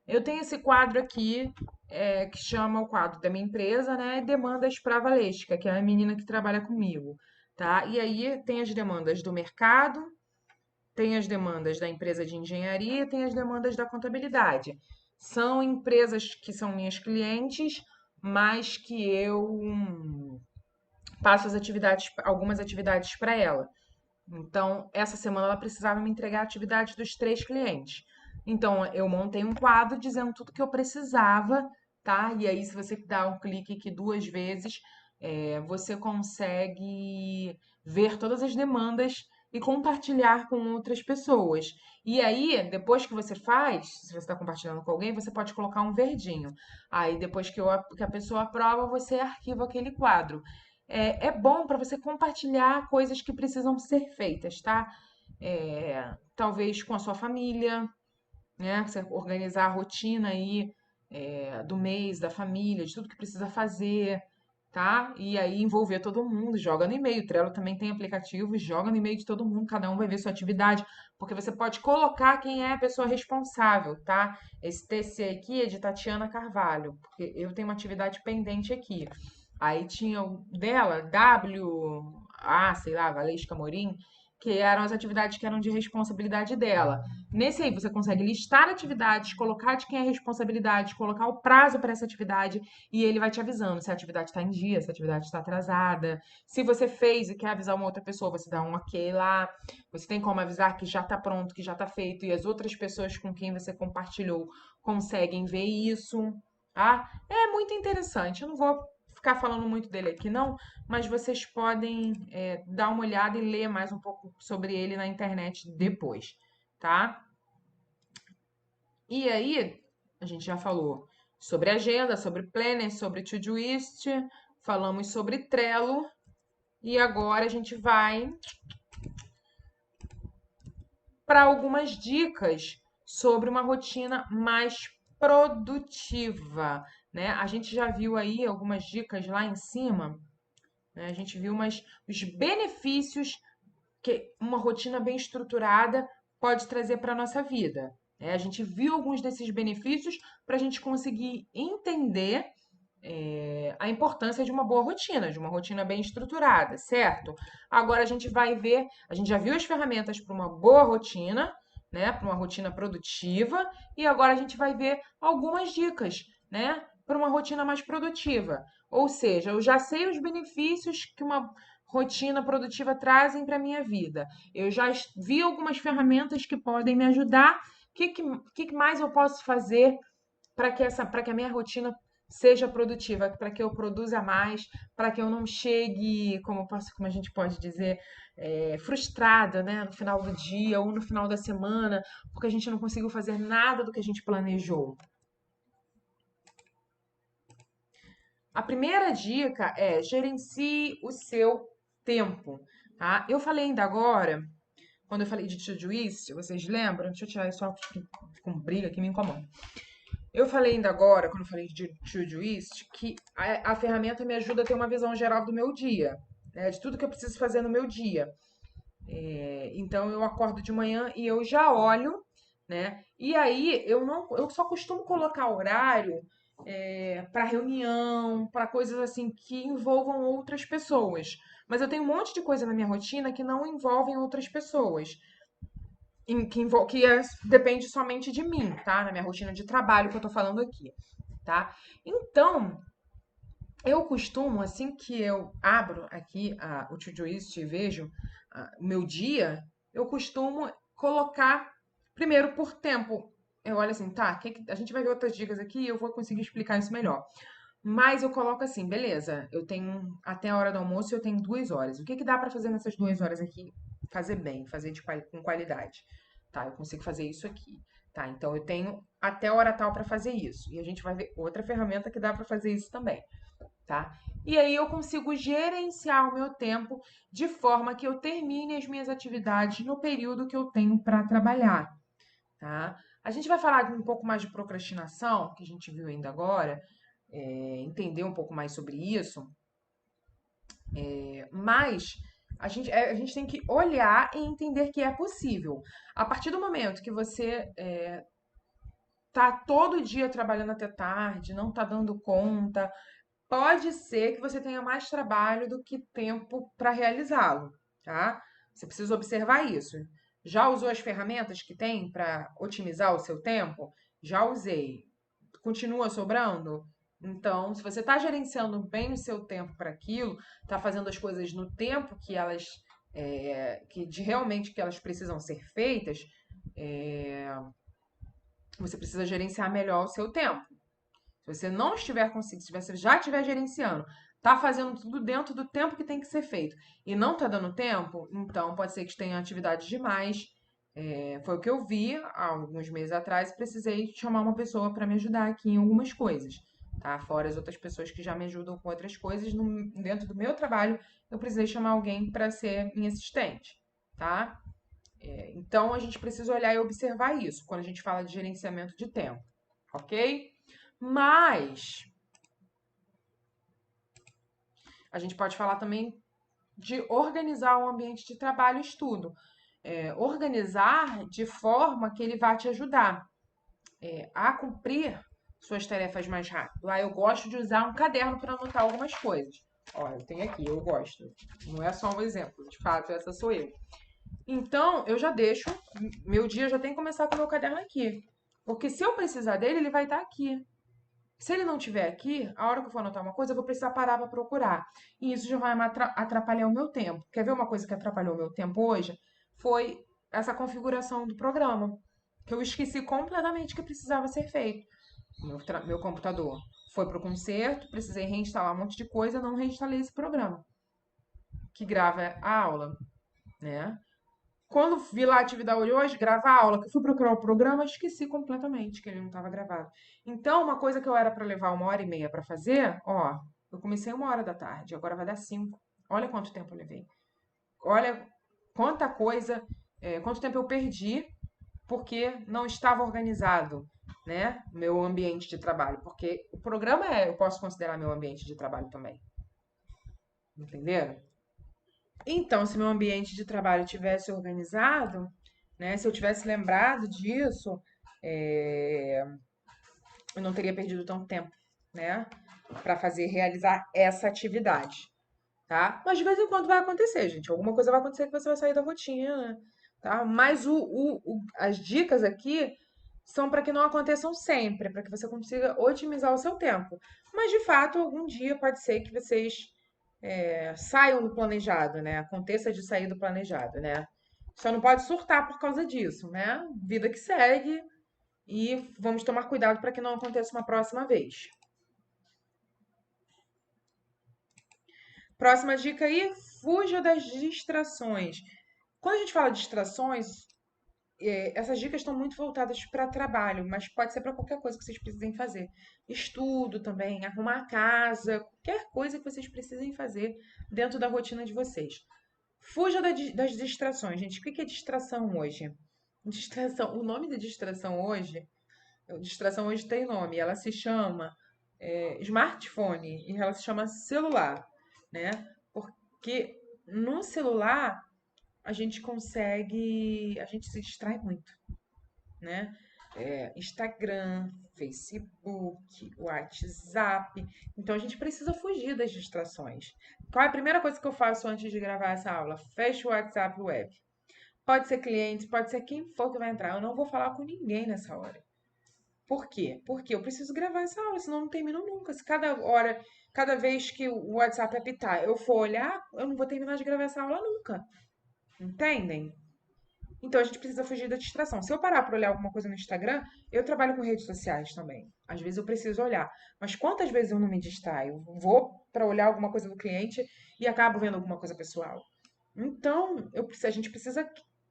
Eu tenho esse quadro aqui, que chama o quadro da minha empresa, né? Demandas para a Valesca, que é a menina que trabalha comigo, tá? E aí tem as demandas do mercado, tem as demandas da empresa de engenharia, tem as demandas da contabilidade. São empresas que são minhas clientes, mas que eu passo algumas atividades para ela. Então, essa semana ela precisava me entregar a atividade dos 3 clientes. Então, eu montei um quadro dizendo tudo que eu precisava, tá? E aí, se você dá um clique aqui 2 vezes, você consegue ver todas as demandas e compartilhar com outras pessoas. E aí, depois que você faz, se você está compartilhando com alguém, você pode colocar um verdinho. Aí, depois que a pessoa aprova, você arquiva aquele quadro. É bom para você compartilhar coisas que precisam ser feitas, tá? Talvez com a sua família, né? Você organizar a rotina aí do mês, da família, de tudo que precisa fazer, tá? E aí envolver todo mundo, joga no e-mail. O Trello também tem aplicativo, joga no e-mail de todo mundo, cada um vai ver sua atividade, porque você pode colocar quem é a pessoa responsável, tá? Esse TC aqui é de Tatiana Carvalho, porque eu tenho uma atividade pendente aqui. Aí tinha o dela, sei lá, Valesca Morim, que eram as atividades que eram de responsabilidade dela. Nesse aí, você consegue listar atividades, colocar de quem é a responsabilidade, colocar o prazo para essa atividade e ele vai te avisando se a atividade está em dia, se a atividade está atrasada. Se você fez e quer avisar uma outra pessoa, você dá um ok lá. Você tem como avisar que já está pronto, que já está feito e as outras pessoas com quem você compartilhou conseguem ver isso. Tá? É muito interessante. Eu não vou ficar falando muito dele aqui, não, mas vocês podem dar uma olhada e ler mais um pouco sobre ele na internet depois, tá? E aí, a gente já falou sobre agenda, sobre planner, sobre Todoist, falamos sobre Trello, e agora a gente vai para algumas dicas sobre uma rotina mais produtiva, né? A gente já viu aí algumas dicas lá em cima, né? A gente viu os benefícios que uma rotina bem estruturada pode trazer para a nossa vida, né? A gente viu alguns desses benefícios para a gente conseguir entender a importância de uma boa rotina, de uma rotina bem estruturada, certo? Agora a gente vai ver, a gente já viu as ferramentas para uma boa rotina, né? Para uma rotina produtiva, e agora a gente vai ver algumas dicas, né? Para uma rotina mais produtiva. Ou seja, eu já sei os benefícios que uma rotina produtiva trazem para a minha vida. Eu já vi algumas ferramentas que podem me ajudar. O que mais eu posso fazer para que a minha rotina seja produtiva, para que eu produza mais, para que eu não chegue, como a gente pode dizer, frustrada, né, no final do dia ou no final da semana, porque a gente não conseguiu fazer nada do que a gente planejou. A primeira dica é gerencie o seu tempo, tá? Eu falei ainda agora, quando eu falei de Todoist, vocês lembram? Deixa eu tirar isso só com briga que me incomoda. Eu falei ainda agora, quando eu falei de Todoist, que a ferramenta me ajuda a ter uma visão geral do meu dia, né? De tudo que eu preciso fazer no meu dia. Então eu acordo de manhã e eu já olho, né? E aí eu só costumo colocar horário para reunião, para coisas assim que envolvam outras pessoas. Mas eu tenho um monte de coisa na minha rotina que não envolvem outras pessoas depende somente de mim, tá? Na minha rotina de trabalho que eu tô falando aqui, tá? Então, eu costumo, assim que eu abro aqui o Todoist e vejo o meu dia, eu costumo colocar primeiro por tempo. Eu olho assim, tá, a gente vai ver outras dicas aqui e eu vou conseguir explicar isso melhor. Mas eu coloco assim, beleza, eu tenho até a hora do almoço eu tenho 2 horas. O que dá pra fazer nessas 2 horas aqui? Fazer bem, fazer com qualidade. Tá, eu consigo fazer isso aqui. Tá, então eu tenho até a hora tal pra fazer isso. E a gente vai ver outra ferramenta que dá pra fazer isso também, tá? E aí eu consigo gerenciar o meu tempo de forma que eu termine as minhas atividades no período que eu tenho pra trabalhar, tá? A gente vai falar um pouco mais de procrastinação, que a gente viu ainda agora, entender um pouco mais sobre isso, mas a gente tem que olhar e entender que é possível. A partir do momento que você tá todo dia trabalhando até tarde, não tá dando conta, pode ser que você tenha mais trabalho do que tempo para realizá-lo, tá? Você precisa observar isso. Já usou as ferramentas que tem para otimizar o seu tempo? Já usei. Continua sobrando? Então, se você está gerenciando bem o seu tempo para aquilo, está fazendo as coisas no tempo que elas realmente que elas precisam ser feitas, você precisa gerenciar melhor o seu tempo. Se você não estiver conseguindo, se você já estiver gerenciando, tá fazendo tudo dentro do tempo que tem que ser feito e não tá dando tempo, então pode ser que tenha atividade demais. Foi o que eu vi há alguns meses atrás. Precisei chamar uma pessoa para me ajudar aqui em algumas coisas, tá? Fora as outras pessoas que já me ajudam com outras coisas, dentro do meu trabalho, eu precisei chamar alguém para ser minha assistente, tá? Então a gente precisa olhar e observar isso quando a gente fala de gerenciamento de tempo, ok? Mas a gente pode falar também de organizar o ambiente de trabalho e estudo. Organizar de forma que ele vá te ajudar a cumprir suas tarefas mais rápido. Lá eu gosto de usar um caderno para anotar algumas coisas. Ó, eu tenho aqui, eu gosto. Não é só um exemplo, de fato, essa sou eu. Então, eu já deixo, meu dia já tem que começar com o meu caderno aqui. Porque se eu precisar dele, ele vai estar aqui. Se ele não estiver aqui, a hora que eu for anotar uma coisa, eu vou precisar parar para procurar. E isso já vai atrapalhar o meu tempo. Quer ver uma coisa que atrapalhou o meu tempo hoje? Foi essa configuração do programa, que eu esqueci completamente que precisava ser feito. Meu computador foi para o concerto, precisei reinstalar um monte de coisa, não reinstalei esse programa que grava a aula, né? Quando vi lá a atividade de hoje, gravar a aula, que eu fui procurar o programa, esqueci completamente que ele não estava gravado. Então, uma coisa que eu era para levar 1h30 para fazer, ó, eu comecei 1h da tarde, agora vai dar 5. Olha quanto tempo eu levei. Olha quanta coisa, quanto tempo eu perdi porque não estava organizado, né? Meu ambiente de trabalho. Porque o programa eu posso considerar meu ambiente de trabalho também. Entenderam? Então, se meu ambiente de trabalho tivesse organizado, né, se eu tivesse lembrado disso, é, eu não teria perdido tanto tempo, né, para realizar essa atividade, tá? Mas de vez em quando vai acontecer, gente. Alguma coisa vai acontecer que você vai sair da rotina, tá? Mas as dicas aqui são para que não aconteçam sempre, para que você consiga otimizar o seu tempo. Mas de fato, algum dia pode ser que vocês saiam do planejado, né? Aconteça de sair do planejado, né? Só não pode surtar por causa disso, né? Vida que segue e vamos tomar cuidado para que não aconteça uma próxima vez. Próxima dica aí, fuja das distrações. Quando a gente fala de distrações, essas dicas estão muito voltadas para trabalho, mas pode ser para qualquer coisa que vocês precisem fazer. Estudo também, arrumar a casa, qualquer coisa que vocês precisem fazer dentro da rotina de vocês. Fuja das distrações, gente. O que é distração hoje? Distração. O nome da distração hoje tem nome. Ela se chama smartphone e ela se chama celular, né? Porque no celular a gente se distrai muito, né? Instagram, Facebook, WhatsApp. Então a gente precisa fugir das distrações. Qual é a primeira coisa que eu faço antes de gravar essa aula? Fecho o WhatsApp web. Pode ser cliente, pode ser quem for que vai entrar. Eu não vou falar com ninguém nessa hora. Por quê? Porque eu preciso gravar essa aula, senão eu não termino nunca. Se cada hora, cada vez que o WhatsApp apitar, eu for olhar, eu não vou terminar de gravar essa aula nunca. Entendem? Então a gente precisa fugir da distração. Se eu parar para olhar alguma coisa no Instagram, eu trabalho com redes sociais também. Às vezes eu preciso olhar. Mas quantas vezes eu não me distraio? Vou para olhar alguma coisa do cliente e acabo vendo alguma coisa pessoal. Então, a gente precisa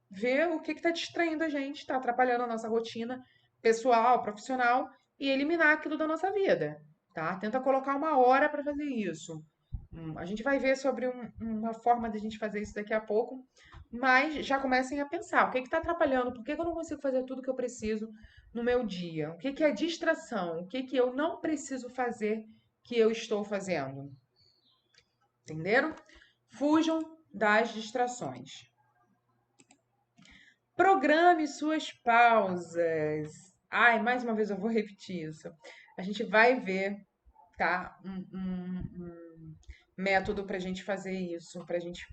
ver o que está distraindo a gente, está atrapalhando a nossa rotina pessoal, profissional e eliminar aquilo da nossa vida, tá? Tenta colocar uma hora para fazer isso. A gente vai ver sobre uma forma de a gente fazer isso daqui a pouco, mas já comecem a pensar, o que está atrapalhando? Por que que eu não consigo fazer tudo que eu preciso no meu dia? O que que é distração? O que que eu não preciso fazer que eu estou fazendo? Entenderam? Fujam das distrações. Programe suas pausas. Ai, mais uma vez eu vou repetir isso. A gente vai ver, tá? Um método para a gente fazer isso, para a gente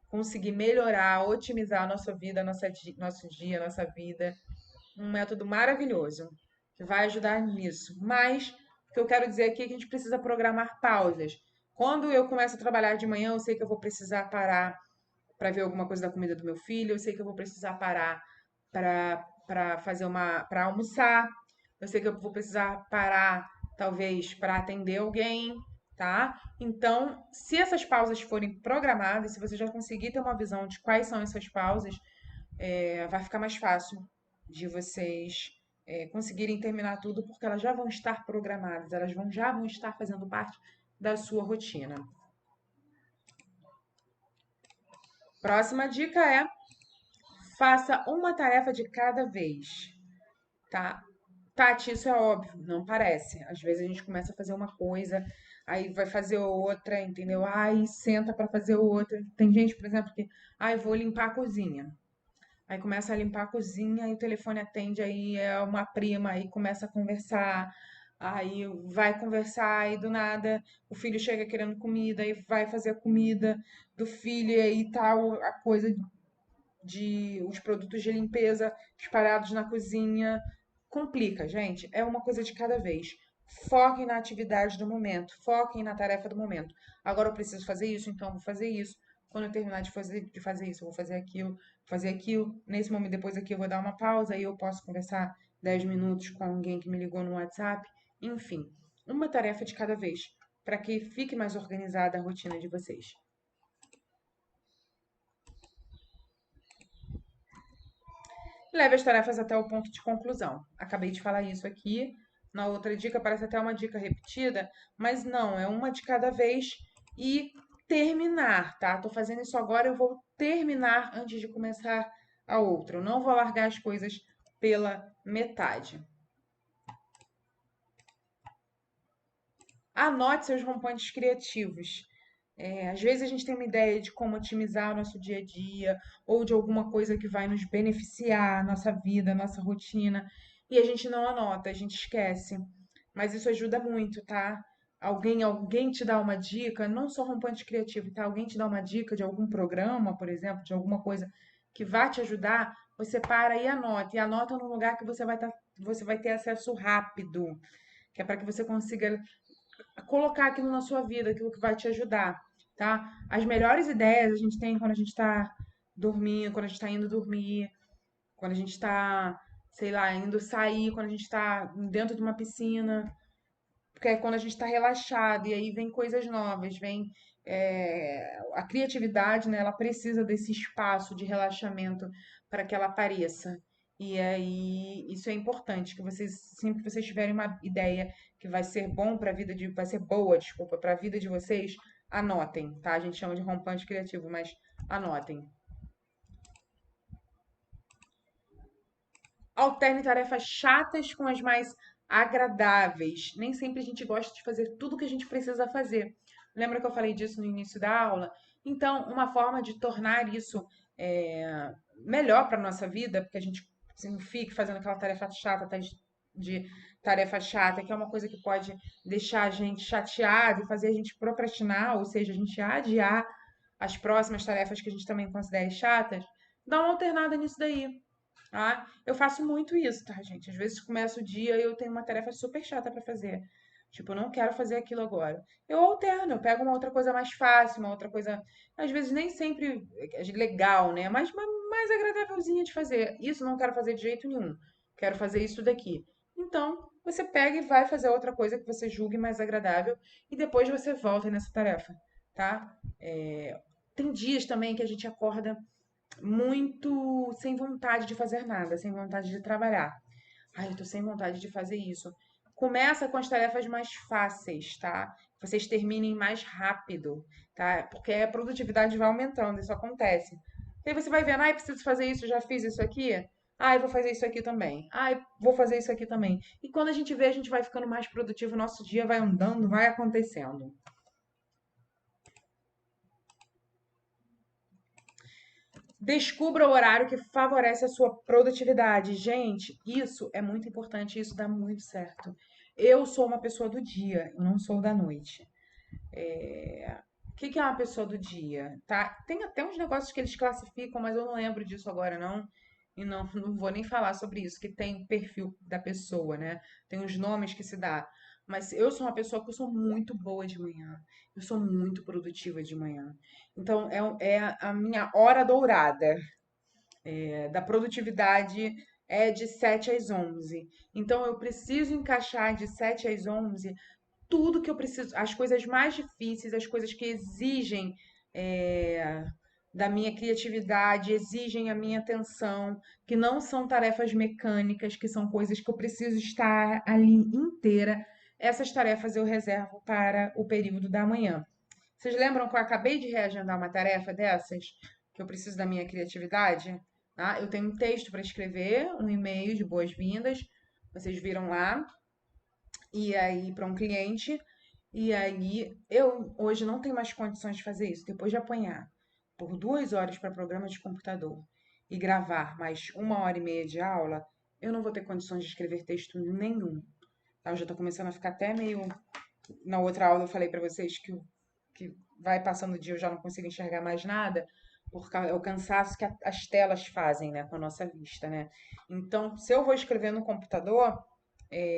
conseguir melhorar, otimizar a nossa vida, nosso dia, nossa vida. Um método maravilhoso que vai ajudar nisso. Mas o que eu quero dizer aqui é que a gente precisa programar pausas. Quando eu começo a trabalhar de manhã, eu sei que eu vou precisar parar para ver alguma coisa da comida do meu filho, eu sei que eu vou precisar parar para fazer para almoçar, eu sei que eu vou precisar parar talvez para atender alguém, tá? Então, se essas pausas forem programadas, se você já conseguir ter uma visão de quais são essas pausas, vai ficar mais fácil de vocês conseguirem terminar tudo, porque elas já vão estar programadas, já vão estar fazendo parte da sua rotina. Próxima dica é: faça uma tarefa de cada vez, tá? Tati, isso é óbvio, não parece. Às vezes a gente começa a fazer uma coisa, aí vai fazer outra, entendeu? Aí senta pra fazer outra. Tem gente, por exemplo, que, vou limpar a cozinha. Aí começa a limpar a cozinha, aí o telefone atende, aí é uma prima, aí começa a conversar, aí vai conversar, aí do nada o filho chega querendo comida, aí vai fazer a comida do filho, e aí tal, a coisa de os produtos de limpeza espalhados na cozinha. Complica, gente. É uma coisa de cada vez. Foquem na atividade do momento, foquem na tarefa do momento. Agora eu preciso fazer isso, então eu vou fazer isso. Quando eu terminar de fazer isso, eu vou fazer aquilo, fazer aquilo. Nesse momento, depois aqui, eu vou dar uma pausa, aí eu posso conversar 10 minutos com alguém que me ligou no WhatsApp. Enfim, uma tarefa de cada vez, para que fique mais organizada a rotina de vocês. Leve as tarefas até o ponto de conclusão. Acabei de falar isso aqui. Na outra dica parece até uma dica repetida, mas não, é uma de cada vez e terminar, tá? Tô fazendo isso agora, eu vou terminar antes de começar a outra. Eu não vou largar as coisas pela metade. Anote seus rompantes criativos. Às vezes a gente tem uma ideia de como otimizar o nosso dia a dia, ou de alguma coisa que vai nos beneficiar, nossa vida, nossa rotina, e a gente não anota, a gente esquece. Mas isso ajuda muito, tá? Alguém te dá uma dica, não só rompante criativo, tá? Alguém te dá uma dica de algum programa, por exemplo, de alguma coisa que vai te ajudar, você para e anota. E anota num lugar que você vai ter acesso rápido, que é para que você consiga colocar aquilo na sua vida, aquilo que vai te ajudar, tá? As melhores ideias a gente tem quando a gente tá dormindo, quando a gente tá indo dormir, quando a gente tá, sei lá, indo sair, quando a gente tá dentro de uma piscina, porque é quando a gente tá relaxado e aí vem coisas novas, vem a criatividade, né? Ela precisa desse espaço de relaxamento para que ela apareça. E aí, isso é importante, que vocês, sempre que vocês tiverem uma ideia que vai ser bom para a vida vai ser boa, desculpa, para a vida de vocês, anotem, tá? A gente chama de rompante criativo, mas anotem. Alterne tarefas chatas com as mais agradáveis. Nem sempre a gente gosta de fazer tudo o que a gente precisa fazer. Lembra que eu falei disso no início da aula? Então, uma forma de tornar isso melhor para nossa vida, porque a gente assim, não fique fazendo aquela tarefa chata de tarefa chata, que é uma coisa que pode deixar a gente chateado e fazer a gente procrastinar, ou seja, a gente adiar as próximas tarefas que a gente também considera chatas. Dá uma alternada nisso daí. Ah, eu faço muito isso, tá, gente? Às vezes começa o dia e eu tenho uma tarefa super chata pra fazer. Tipo, eu não quero fazer aquilo agora. Eu alterno, eu pego uma outra coisa mais fácil, uma outra coisa, às vezes nem sempre legal, né? Mas mais agradávelzinha de fazer. Isso eu não quero fazer de jeito nenhum. Quero fazer isso daqui. Então, você pega e vai fazer outra coisa que você julgue mais agradável e depois você volta nessa tarefa, tá? Tem dias também que a gente acorda muito sem vontade de fazer nada, sem vontade de trabalhar. Ai, eu tô sem vontade de fazer isso. Começa com as tarefas mais fáceis, tá? vocês terminem mais rápido, tá? Porque a produtividade vai aumentando, isso acontece. E aí você vai vendo, ai, preciso fazer isso, já fiz isso aqui. Ai, vou fazer isso aqui também. Ai, vou fazer isso aqui também. E quando a gente vê, a gente vai ficando mais produtivo, nosso dia vai andando, vai acontecendo. Descubra o horário que favorece a sua produtividade. Gente, isso é muito importante, isso dá muito certo. Eu sou uma pessoa do dia, eu não sou da noite. O que que é uma pessoa do dia, tá? Tem até uns negócios que eles classificam, mas eu não lembro disso agora, não. E não vou nem falar sobre isso, que tem perfil da pessoa, né? Tem os nomes que se dá. Mas eu sou uma pessoa que eu sou muito boa de manhã. Eu sou muito produtiva de manhã. Então, é a minha hora dourada da produtividade é de 7 às 11. Então, eu preciso encaixar de 7 às 11 tudo que eu preciso, as coisas mais difíceis, as coisas que exigem é, da minha criatividade, exigem a minha atenção, que não são tarefas mecânicas, que são coisas que eu preciso estar ali inteira. Essas tarefas eu reservo para o período da manhã. Vocês lembram que eu acabei de reagendar uma tarefa dessas? Que eu preciso da minha criatividade? Tá? Eu tenho um texto para escrever, um e-mail de boas-vindas. Vocês viram lá, e aí para um cliente, e aí eu hoje não tenho mais condições de fazer isso. Depois de apanhar por 2 horas para programa de computador e gravar mais 1 hora e meia de aula, eu não vou ter condições de escrever texto nenhum. Tá? Eu já estou começando a ficar até meio. Na outra aula eu falei para vocês que vai passando o dia eu já não consigo enxergar mais nada, por causa o cansaço que as telas fazem, né, com a nossa vista, né? Então, se eu vou escrever no computador,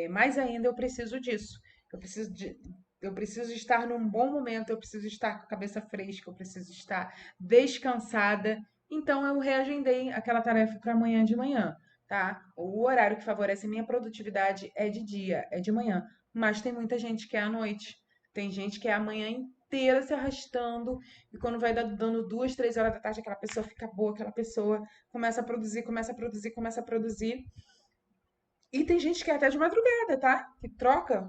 mais ainda eu preciso disso. Eu preciso de, eu preciso estar num bom momento, eu preciso estar com a cabeça fresca, eu preciso estar descansada. Então eu reagendei aquela tarefa para amanhã de manhã, tá? O horário que favorece a minha produtividade é de dia, é de manhã. Mas tem muita gente que é à noite. Tem gente que é a manhã inteira se arrastando e quando vai dando 2, 3 horas da tarde, aquela pessoa fica boa, aquela pessoa começa a produzir, começa a produzir, começa a produzir. E tem gente que é até de madrugada, tá? Que troca,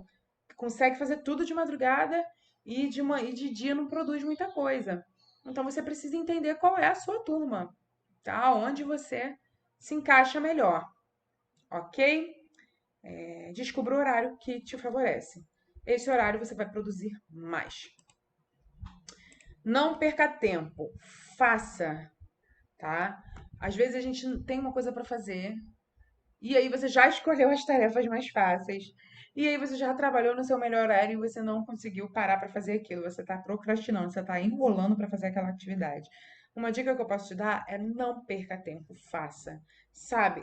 que consegue fazer tudo de madrugada e de dia não produz muita coisa. Então você precisa entender qual é a sua turma, tá? Onde você se encaixa melhor, ok? Descubra o horário que te favorece. Esse horário você vai produzir mais. Não perca tempo, faça, tá? Às vezes a gente tem uma coisa para fazer, e aí você já escolheu as tarefas mais fáceis. E aí você já trabalhou no seu melhor horário e você não conseguiu parar para fazer aquilo. Você está procrastinando, você está enrolando para fazer aquela atividade. Uma dica que eu posso te dar é não perca tempo, faça. Sabe?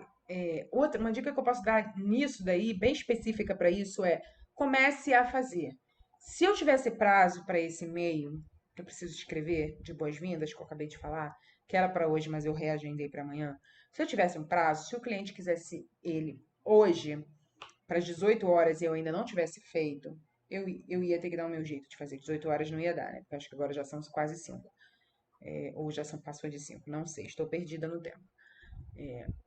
Uma dica que eu posso dar nisso daí, bem específica para isso, é comece a fazer. Se eu tivesse prazo para esse e-mail que eu preciso escrever de boas-vindas, que eu acabei de falar, que era para hoje, mas eu reagendei para amanhã. Se eu tivesse um prazo, se o cliente quisesse ele hoje, para as 18 horas, e eu ainda não tivesse feito, eu ia ter que dar o meu jeito de fazer. 18 horas não ia dar, né? Porque eu acho que agora já são quase 5. Ou já são, passou de 5, não sei, estou perdida no tempo.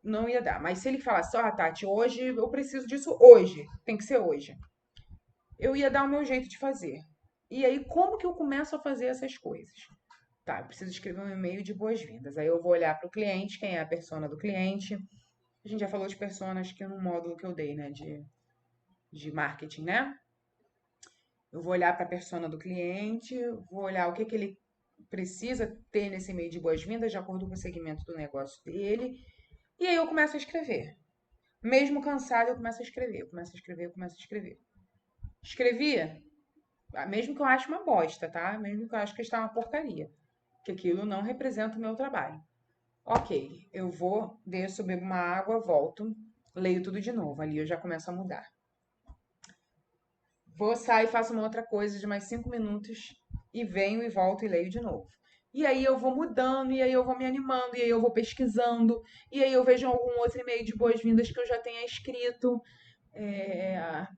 Não ia dar. Mas se ele falasse, ó, Tati, hoje eu preciso disso hoje, tem que ser hoje. Eu ia dar o meu jeito de fazer. E aí, como que eu começo a fazer essas coisas? Tá, eu preciso escrever um e-mail de boas-vindas. Aí eu vou olhar para o cliente, quem é a persona do cliente. A gente já falou de personas que no módulo que eu dei, né, de marketing, né? Eu vou olhar para a persona do cliente, vou olhar o que que ele precisa ter nesse e-mail de boas-vindas, de acordo com o segmento do negócio dele. E aí eu começo a escrever. Mesmo cansado, eu começo a escrever, eu começo a escrever, eu começo a escrever. Escrevi, mesmo que eu ache uma bosta, tá? Mesmo que eu ache que está uma porcaria. Que aquilo não representa o meu trabalho. Ok, eu vou, desço, bebo uma água, volto, leio tudo de novo. Ali eu já começo a mudar. Vou sair, faço uma outra coisa de mais 5 minutos e venho e volto e leio de novo. E aí eu vou mudando, e aí eu vou me animando, e aí eu vou pesquisando, e aí eu vejo algum outro e-mail de boas-vindas que eu já tenha escrito,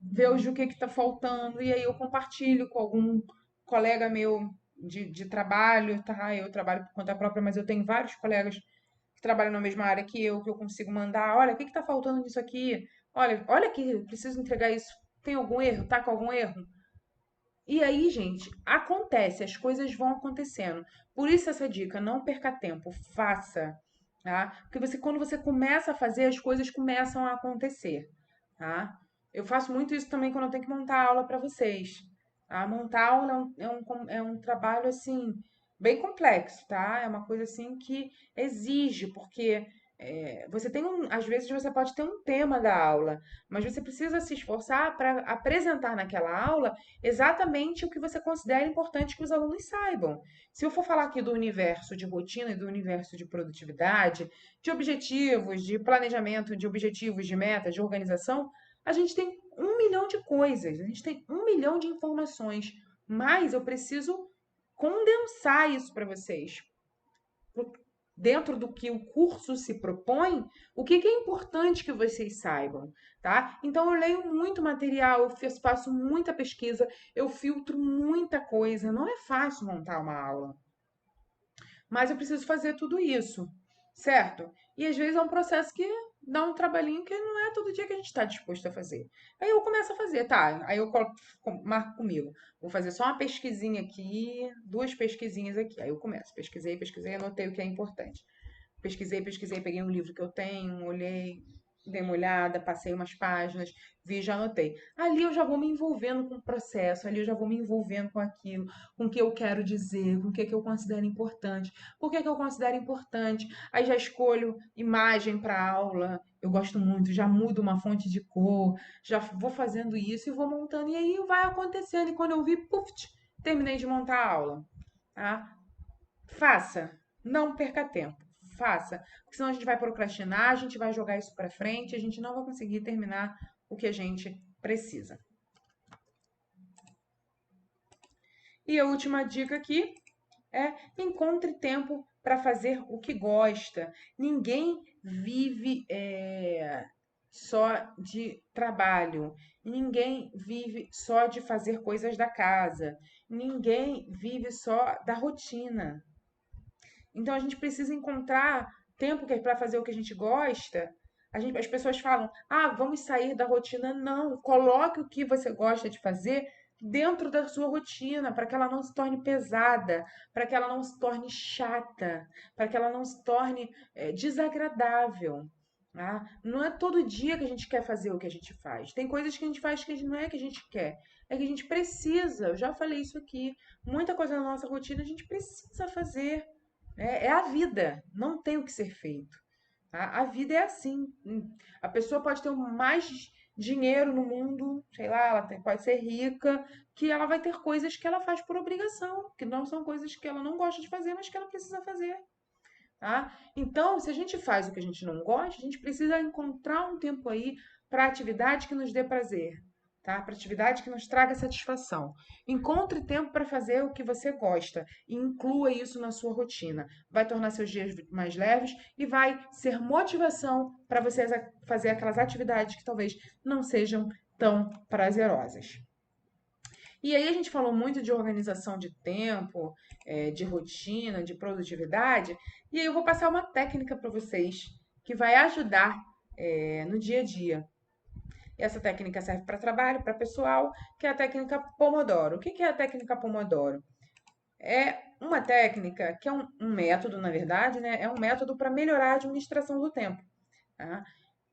vejo o que está faltando, e aí eu compartilho com algum colega meu de trabalho, tá? Eu trabalho por conta própria, mas eu tenho vários colegas que trabalham na mesma área que eu consigo mandar, olha, o que está faltando nisso aqui? Olha aqui, preciso entregar isso. Tem algum erro? Tá com algum erro? E aí, gente, acontece, as coisas vão acontecendo. Por isso essa dica, não perca tempo, faça, tá? Porque quando você começa a fazer, as coisas começam a acontecer, tá? Eu faço muito isso também quando eu tenho que montar aula para vocês, tá? Montar aula é um trabalho, assim, bem complexo, tá? É uma coisa, assim, que exige, porque você tem às vezes você pode ter um tema da aula, mas você precisa se esforçar para apresentar naquela aula exatamente o que você considera importante que os alunos saibam. Se eu for falar aqui do universo de rotina e do universo de produtividade, de objetivos, de planejamento, de objetivos, de metas, de organização, a gente tem 1 milhão de coisas, a gente tem 1 milhão de informações, mas eu preciso condensar isso para vocês dentro do que o curso se propõe, o que é importante que vocês saibam, tá? Então eu leio muito material, faço muita pesquisa, eu filtro muita coisa. Não é fácil montar uma aula, mas eu preciso fazer tudo isso, certo? E às vezes é um processo que dá um trabalhinho que não é todo dia que a gente está disposto a fazer. Aí eu começo a fazer, tá? Aí eu marco comigo. Vou fazer só uma pesquisinha aqui, duas pesquisinhas aqui. Aí eu começo, pesquisei, anotei o que é importante. Pesquisei, peguei um livro que eu tenho, olhei, dei uma olhada, passei umas páginas, vi, já anotei. Ali eu já vou me envolvendo com o processo, ali eu já vou me envolvendo com aquilo, com o que eu quero dizer, com o que eu considero importante. Por que eu considero importante? Aí já escolho imagem para aula, eu gosto muito, já mudo uma fonte de cor, já vou fazendo isso e vou montando, e aí vai acontecendo. E quando eu vi, puf, terminei de montar a aula. Tá? Faça, não perca tempo. Faça, porque senão a gente vai procrastinar, a gente vai jogar isso para frente, a gente não vai conseguir terminar o que a gente precisa. E a última dica aqui é: encontre tempo para fazer o que gosta. Ninguém vive só de trabalho, ninguém vive só de fazer coisas da casa, ninguém vive só da rotina. Então a gente precisa encontrar tempo para fazer o que a gente gosta. As pessoas falam, vamos sair da rotina. Não, coloque o que você gosta de fazer dentro da sua rotina, para que ela não se torne pesada, para que ela não se torne chata, para que ela não se torne desagradável. Tá? Não é todo dia que a gente quer fazer o que a gente faz. Tem coisas que a gente faz que não é que a gente quer, é que a gente precisa. Eu já falei isso aqui. Muita coisa na nossa rotina a gente precisa fazer. É a vida, não tem o que ser feito. Tá? A vida é assim. A pessoa pode ter o mais dinheiro no mundo, sei lá, pode ser rica, que ela vai ter coisas que ela faz por obrigação, que não são coisas que ela não gosta de fazer, mas que ela precisa fazer. Tá? Então, se a gente faz o que a gente não gosta, a gente precisa encontrar um tempo aí para atividade que nos dê prazer, tá? Para atividade que nos traga satisfação. Encontre tempo para fazer o que você gosta e inclua isso na sua rotina. Vai tornar seus dias mais leves e vai ser motivação para você fazer aquelas atividades que talvez não sejam tão prazerosas. E aí a gente falou muito de organização de tempo, de rotina, de produtividade, e aí eu vou passar uma técnica para vocês que vai ajudar no dia a dia. Essa técnica serve para trabalho, para pessoal, que é a técnica Pomodoro. O que é a técnica Pomodoro? É uma técnica que é um método, na verdade, né? É um método para melhorar a administração do tempo. Tá?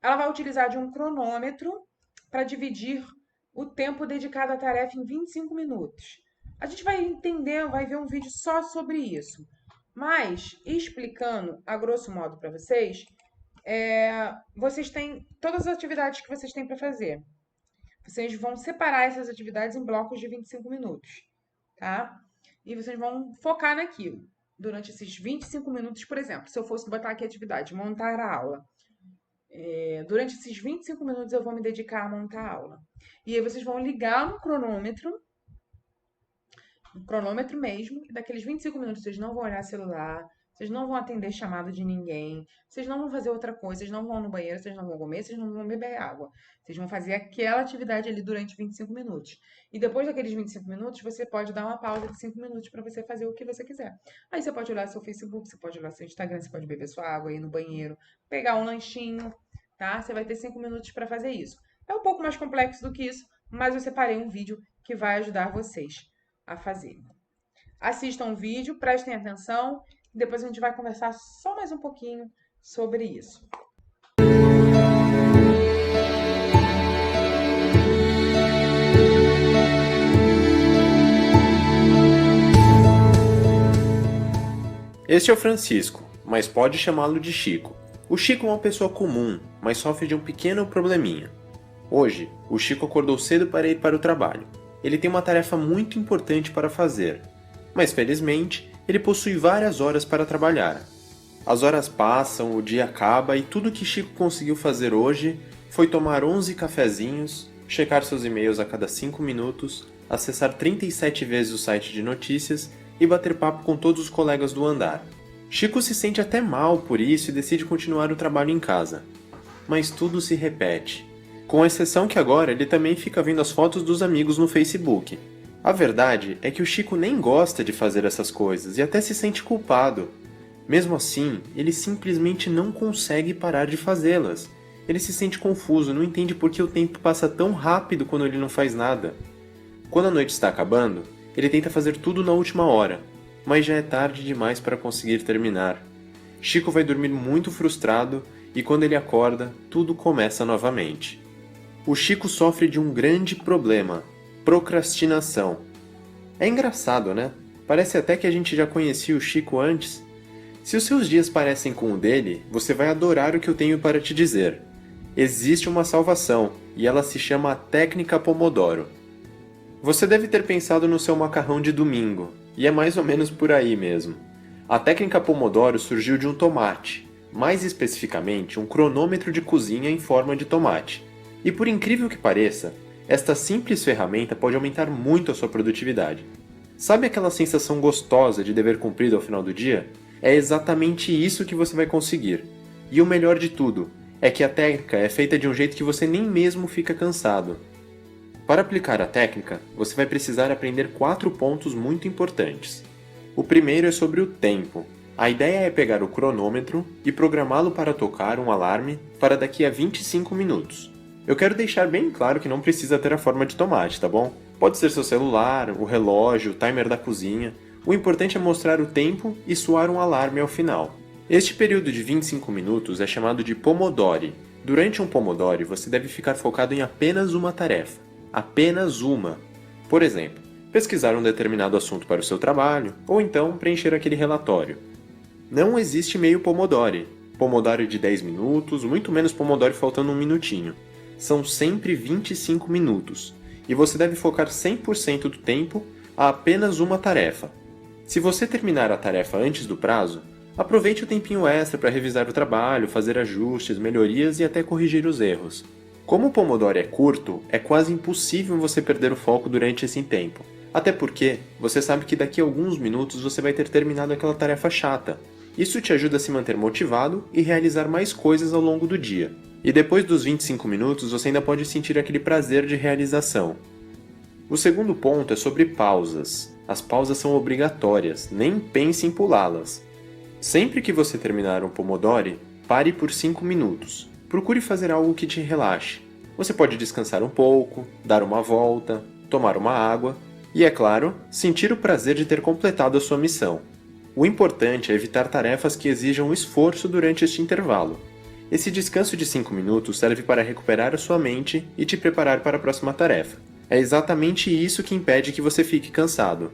Ela vai utilizar de um cronômetro para dividir o tempo dedicado à tarefa em 25 minutos. A gente vai entender, vai ver um vídeo só sobre isso. Mas, explicando a grosso modo para vocês, vocês têm todas as atividades que vocês têm para fazer. Vocês vão separar essas atividades em blocos de 25 minutos, tá? E vocês vão focar naquilo. Durante esses 25 minutos, por exemplo, se eu fosse botar aqui a atividade, montar a aula, durante esses 25 minutos eu vou me dedicar a montar a aula. E aí vocês vão ligar um cronômetro mesmo, e daqueles 25 minutos vocês não vão olhar celular, vocês não vão atender chamado de ninguém, vocês não vão fazer outra coisa, vocês não vão no banheiro, vocês não vão comer, vocês não vão beber água. Vocês vão fazer aquela atividade ali durante 25 minutos. E depois daqueles 25 minutos, você pode dar uma pausa de 5 minutos para você fazer o que você quiser. Aí você pode olhar seu Facebook, você pode olhar seu Instagram, você pode beber sua água, ir no banheiro, pegar um lanchinho, tá? Você vai ter 5 minutos para fazer isso. É um pouco mais complexo do que isso, mas eu separei um vídeo que vai ajudar vocês a fazer. Assistam o vídeo, prestem atenção, e depois a gente vai conversar só mais um pouquinho sobre isso.
Este é o Francisco, mas pode chamá-lo de Chico. O Chico é uma pessoa comum, mas sofre de um pequeno probleminha. Hoje, o Chico acordou cedo para ir para o trabalho. Ele tem uma tarefa muito importante para fazer, mas felizmente, ele possui várias horas para trabalhar. As horas passam, o dia acaba e tudo que Chico conseguiu fazer hoje foi tomar 11 cafezinhos, checar seus e-mails a cada 5 minutos, acessar 37 vezes o site de notícias e bater papo com todos os colegas do andar. Chico se sente até mal por isso e decide continuar o trabalho em casa. Mas tudo se repete. Com exceção que agora ele também fica vendo as fotos dos amigos no Facebook. A verdade é que o Chico nem gosta de fazer essas coisas e até se sente culpado. Mesmo assim, ele simplesmente não consegue parar de fazê-las. Ele se sente confuso, não entende por que o tempo passa tão rápido quando ele não faz nada. Quando a noite está acabando, ele tenta fazer tudo na última hora, mas já é tarde demais para conseguir terminar. Chico vai dormir muito frustrado e quando ele acorda, tudo começa novamente. O Chico sofre de um grande problema: procrastinação. É engraçado, né? Parece até que a gente já conhecia o Chico antes. Se os seus dias parecem com o dele, você vai adorar o que eu tenho para te dizer. Existe uma salvação, e ela se chama a técnica Pomodoro. Você deve ter pensado no seu macarrão de domingo, e é mais ou menos por aí mesmo. A técnica Pomodoro surgiu de um tomate, mais especificamente um cronômetro de cozinha em forma de tomate. E por incrível que pareça, esta simples ferramenta pode aumentar muito a sua produtividade. Sabe aquela sensação gostosa de dever cumprido ao final do dia? É exatamente isso que você vai conseguir. E o melhor de tudo é que a técnica é feita de um jeito que você nem mesmo fica cansado. Para aplicar a técnica, você vai precisar aprender 4 pontos muito importantes. O primeiro é sobre o tempo. A ideia é pegar o cronômetro e programá-lo para tocar um alarme para daqui a 25 minutos. Eu quero deixar bem claro que não precisa ter a forma de tomate, tá bom? Pode ser seu celular, o relógio, o timer da cozinha. O importante é mostrar o tempo e soar um alarme ao final. Este período de 25 minutos é chamado de Pomodori. Durante um Pomodori, você deve ficar focado em apenas uma tarefa. Apenas uma. Por exemplo, pesquisar um determinado assunto para o seu trabalho, ou então preencher aquele relatório. Não existe meio Pomodori. Pomodori de 10 minutos, muito menos Pomodori faltando um minutinho. São sempre 25 minutos, e você deve focar 100% do tempo a apenas uma tarefa. Se você terminar a tarefa antes do prazo, aproveite o tempinho extra para revisar o trabalho, fazer ajustes, melhorias e até corrigir os erros. Como o Pomodoro é curto, é quase impossível você perder o foco durante esse tempo. Até porque, você sabe que daqui a alguns minutos você vai ter terminado aquela tarefa chata. Isso te ajuda a se manter motivado e realizar mais coisas ao longo do dia. E depois dos 25 minutos você ainda pode sentir aquele prazer de realização. O segundo ponto é sobre pausas. As pausas são obrigatórias, nem pense em pulá-las. Sempre que você terminar um Pomodoro, pare por 5 minutos. Procure fazer algo que te relaxe. Você pode descansar um pouco, dar uma volta, tomar uma água e, é claro, sentir o prazer de ter completado a sua missão. O importante é evitar tarefas que exijam esforço durante este intervalo. Esse descanso de 5 minutos serve para recuperar a sua mente e te preparar para a próxima tarefa. É exatamente isso que impede que você fique cansado.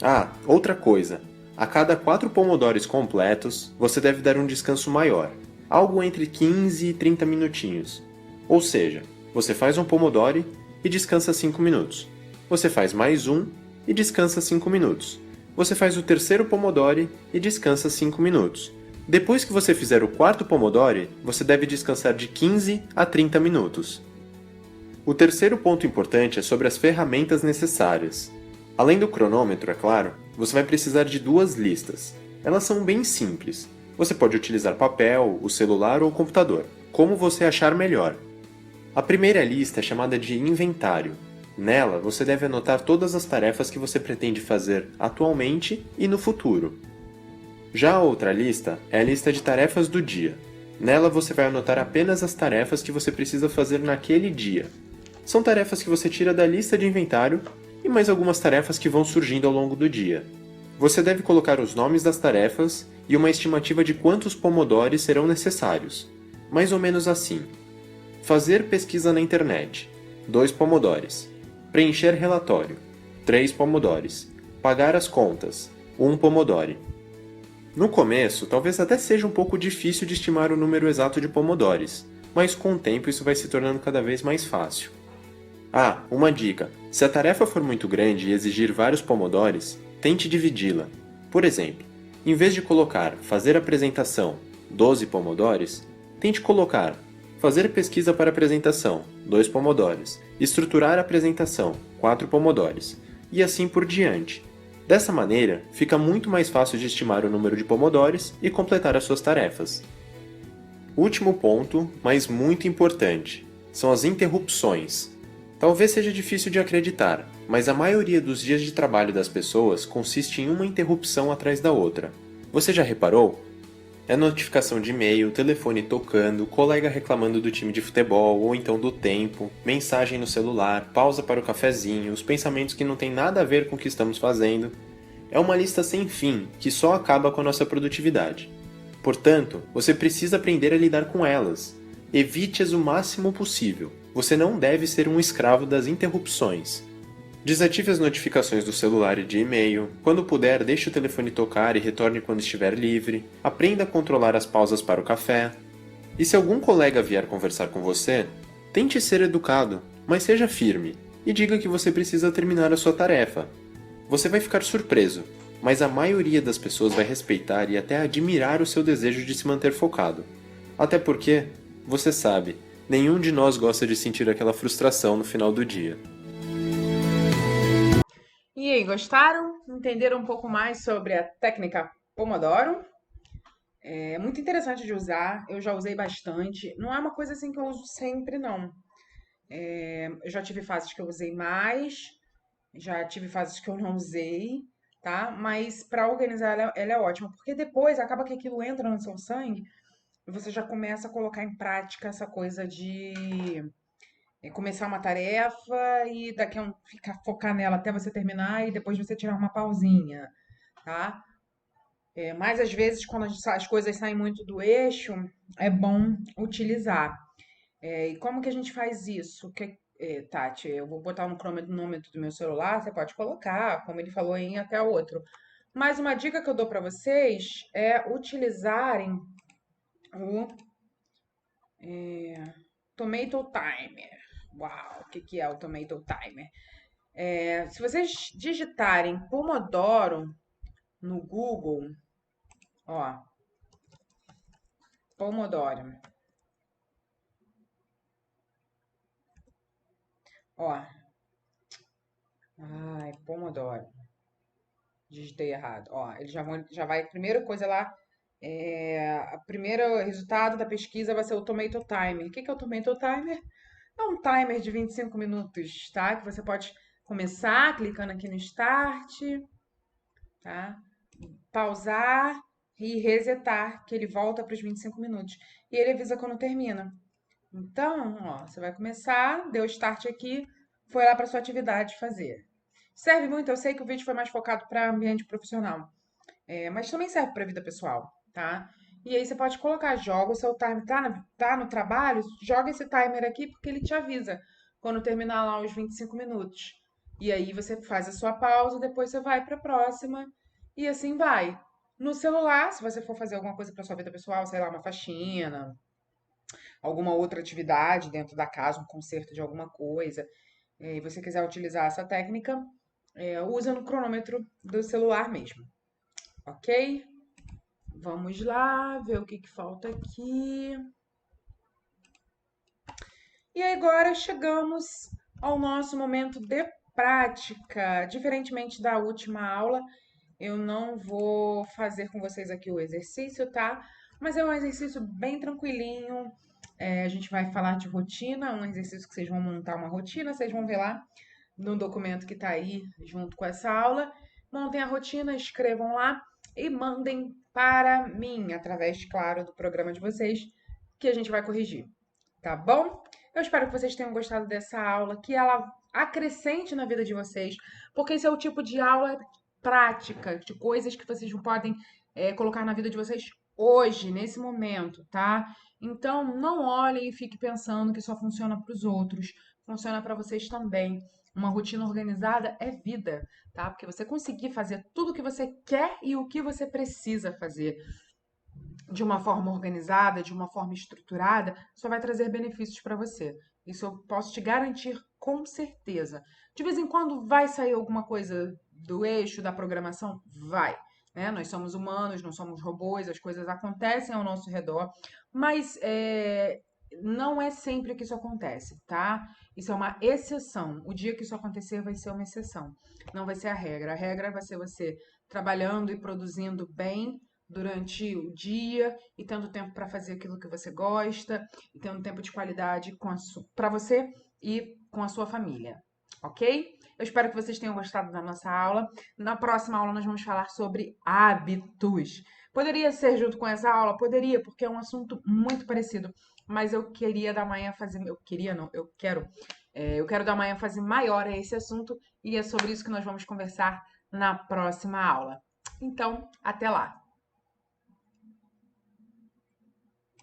Ah, outra coisa. A cada 4 pomodoros completos, você deve dar um descanso maior. Algo entre 15 e 30 minutinhos. Ou seja, você faz um Pomodoro e descansa 5 minutos. Você faz mais um e descansa 5 minutos. Você faz o terceiro Pomodoro e descansa 5 minutos. Depois que você fizer o quarto Pomodoro, você deve descansar de 15 a 30 minutos. O terceiro ponto importante é sobre as ferramentas necessárias. Além do cronômetro, é claro, você vai precisar de 2 listas. Elas são bem simples. Você pode utilizar papel, o celular ou o computador, como você achar melhor. A primeira lista é chamada de inventário. Nela, você deve anotar todas as tarefas que você pretende fazer atualmente e no futuro. Já a outra lista é a lista de tarefas do dia. Nela, você vai anotar apenas as tarefas que você precisa fazer naquele dia. São tarefas que você tira da lista de inventário e mais algumas tarefas que vão surgindo ao longo do dia. Você deve colocar os nomes das tarefas e uma estimativa de quantos pomodores serão necessários. Mais ou menos assim: fazer pesquisa na internet, 2 pomodores. Preencher relatório, 3 pomodores. Pagar as contas, 1 pomodoro. No começo, talvez até seja um pouco difícil de estimar o número exato de pomodores, mas com o tempo isso vai se tornando cada vez mais fácil. Ah, uma dica: se a tarefa for muito grande e exigir vários pomodores, tente dividi-la. Por exemplo, em vez de colocar fazer apresentação, 12 pomodores, tente colocar fazer pesquisa para apresentação, 2 pomodores, estruturar a apresentação, 4 pomodores, e assim por diante. Dessa maneira, fica muito mais fácil de estimar o número de pomodores e completar as suas tarefas. Último ponto, mas muito importante, são as interrupções. Talvez seja difícil de acreditar, mas a maioria dos dias de trabalho das pessoas consiste em uma interrupção atrás da outra. Você já reparou? É notificação de e-mail, telefone tocando, colega reclamando do time de futebol ou então do tempo, mensagem no celular, pausa para o cafezinho, os pensamentos que não têm nada a ver com o que estamos fazendo. É uma lista sem fim que só acaba com a nossa produtividade. Portanto, você precisa aprender a lidar com elas. Evite-as o máximo possível. Você não deve ser um escravo das interrupções. Desative as notificações do celular e de e-mail. Quando puder, deixe o telefone tocar e retorne quando estiver livre. Aprenda a controlar as pausas para o café. E se algum colega vier conversar com você, tente ser educado, mas seja firme e diga que você precisa terminar a sua tarefa. Você vai ficar surpreso, mas a maioria das pessoas vai respeitar e até admirar o seu desejo de se manter focado. Até porque, você sabe, nenhum de nós gosta de sentir aquela frustração no final do dia.
E aí, gostaram? Entenderam um pouco mais sobre a técnica Pomodoro? É muito interessante de usar, eu já usei bastante. Não é uma coisa assim que eu uso sempre, não. Eu já tive fases que eu usei mais, já tive fases que eu não usei, tá? Mas para organizar ela é ótima, porque depois acaba que aquilo entra no seu sangue e você já começa a colocar em prática essa coisa de começar uma tarefa e daqui a ficar focar nela até você terminar e depois você tirar uma pausinha, tá? Mas às vezes, quando as coisas saem muito do eixo, é bom utilizar. E como que a gente faz isso? Tati, eu vou botar no cronômetro do meu celular, você pode colocar, como ele falou em até outro. Mas uma dica que eu dou para vocês é utilizarem o Tomato Timer. Uau, o que que é o Tomato Timer? Se vocês digitarem Pomodoro no Google, ó, Pomodoro, ó, ai, Pomodoro, digitei errado, ó, ele já vai, primeira coisa lá, a primeiro resultado da pesquisa vai ser o Tomato Timer. O que que é o Tomato Timer? É um timer de 25 minutos, tá? Que você pode começar clicando aqui no Start, tá? Pausar e resetar, que ele volta para os 25 minutos. E ele avisa quando termina. Então, ó, você vai começar, deu start aqui, foi lá para sua atividade fazer. Serve muito, eu sei que o vídeo foi mais focado para ambiente profissional, mas também serve para vida pessoal, tá? E aí você pode colocar, joga o seu timer, tá no trabalho, joga esse timer aqui porque ele te avisa quando terminar lá os 25 minutos. E aí você faz a sua pausa, depois você vai para a próxima e assim vai. No celular, se você for fazer alguma coisa para sua vida pessoal, sei lá, uma faxina, alguma outra atividade dentro da casa, um conserto de alguma coisa, e você quiser utilizar essa técnica, usa no cronômetro do celular mesmo, ok? Vamos lá, ver o que que falta aqui. E agora chegamos ao nosso momento de prática. Diferentemente da última aula, eu não vou fazer com vocês aqui o exercício, tá? Mas é um exercício bem tranquilinho. A gente vai falar de rotina, um exercício que vocês vão montar uma rotina, vocês vão ver lá no documento que tá aí junto com essa aula. Montem a rotina, escrevam lá e mandem para mim, através, claro, do programa de vocês, que a gente vai corrigir, tá bom? Eu espero que vocês tenham gostado dessa aula, que ela acrescente na vida de vocês, porque esse é o tipo de aula prática, de coisas que vocês podem colocar na vida de vocês hoje, nesse momento, tá? Então, não olhem e fiquem pensando que só funciona para os outros, funciona para vocês também. Uma rotina organizada é vida, tá? Porque você conseguir fazer tudo o que você quer e o que você precisa fazer de uma forma organizada, de uma forma estruturada, só vai trazer benefícios para você. Isso eu posso te garantir com certeza. De vez em quando vai sair alguma coisa do eixo da programação? Vai. Né? Nós somos humanos, não somos robôs, as coisas acontecem ao nosso redor, mas não é sempre que isso acontece, tá? Isso é uma exceção. O dia que isso acontecer vai ser uma exceção, não vai ser a regra. A regra vai ser você trabalhando e produzindo bem durante o dia e tendo tempo para fazer aquilo que você gosta e tendo tempo de qualidade para você e com a sua família, ok? Eu espero que vocês tenham gostado da nossa aula. Na próxima aula nós vamos falar sobre hábitos. Poderia ser junto com essa aula? Poderia, porque é um assunto muito parecido, mas eu queria dar uma ênfase, eu queria não, eu quero dar uma ênfase maior a esse assunto e é sobre isso que nós vamos conversar na próxima aula. Então, até lá!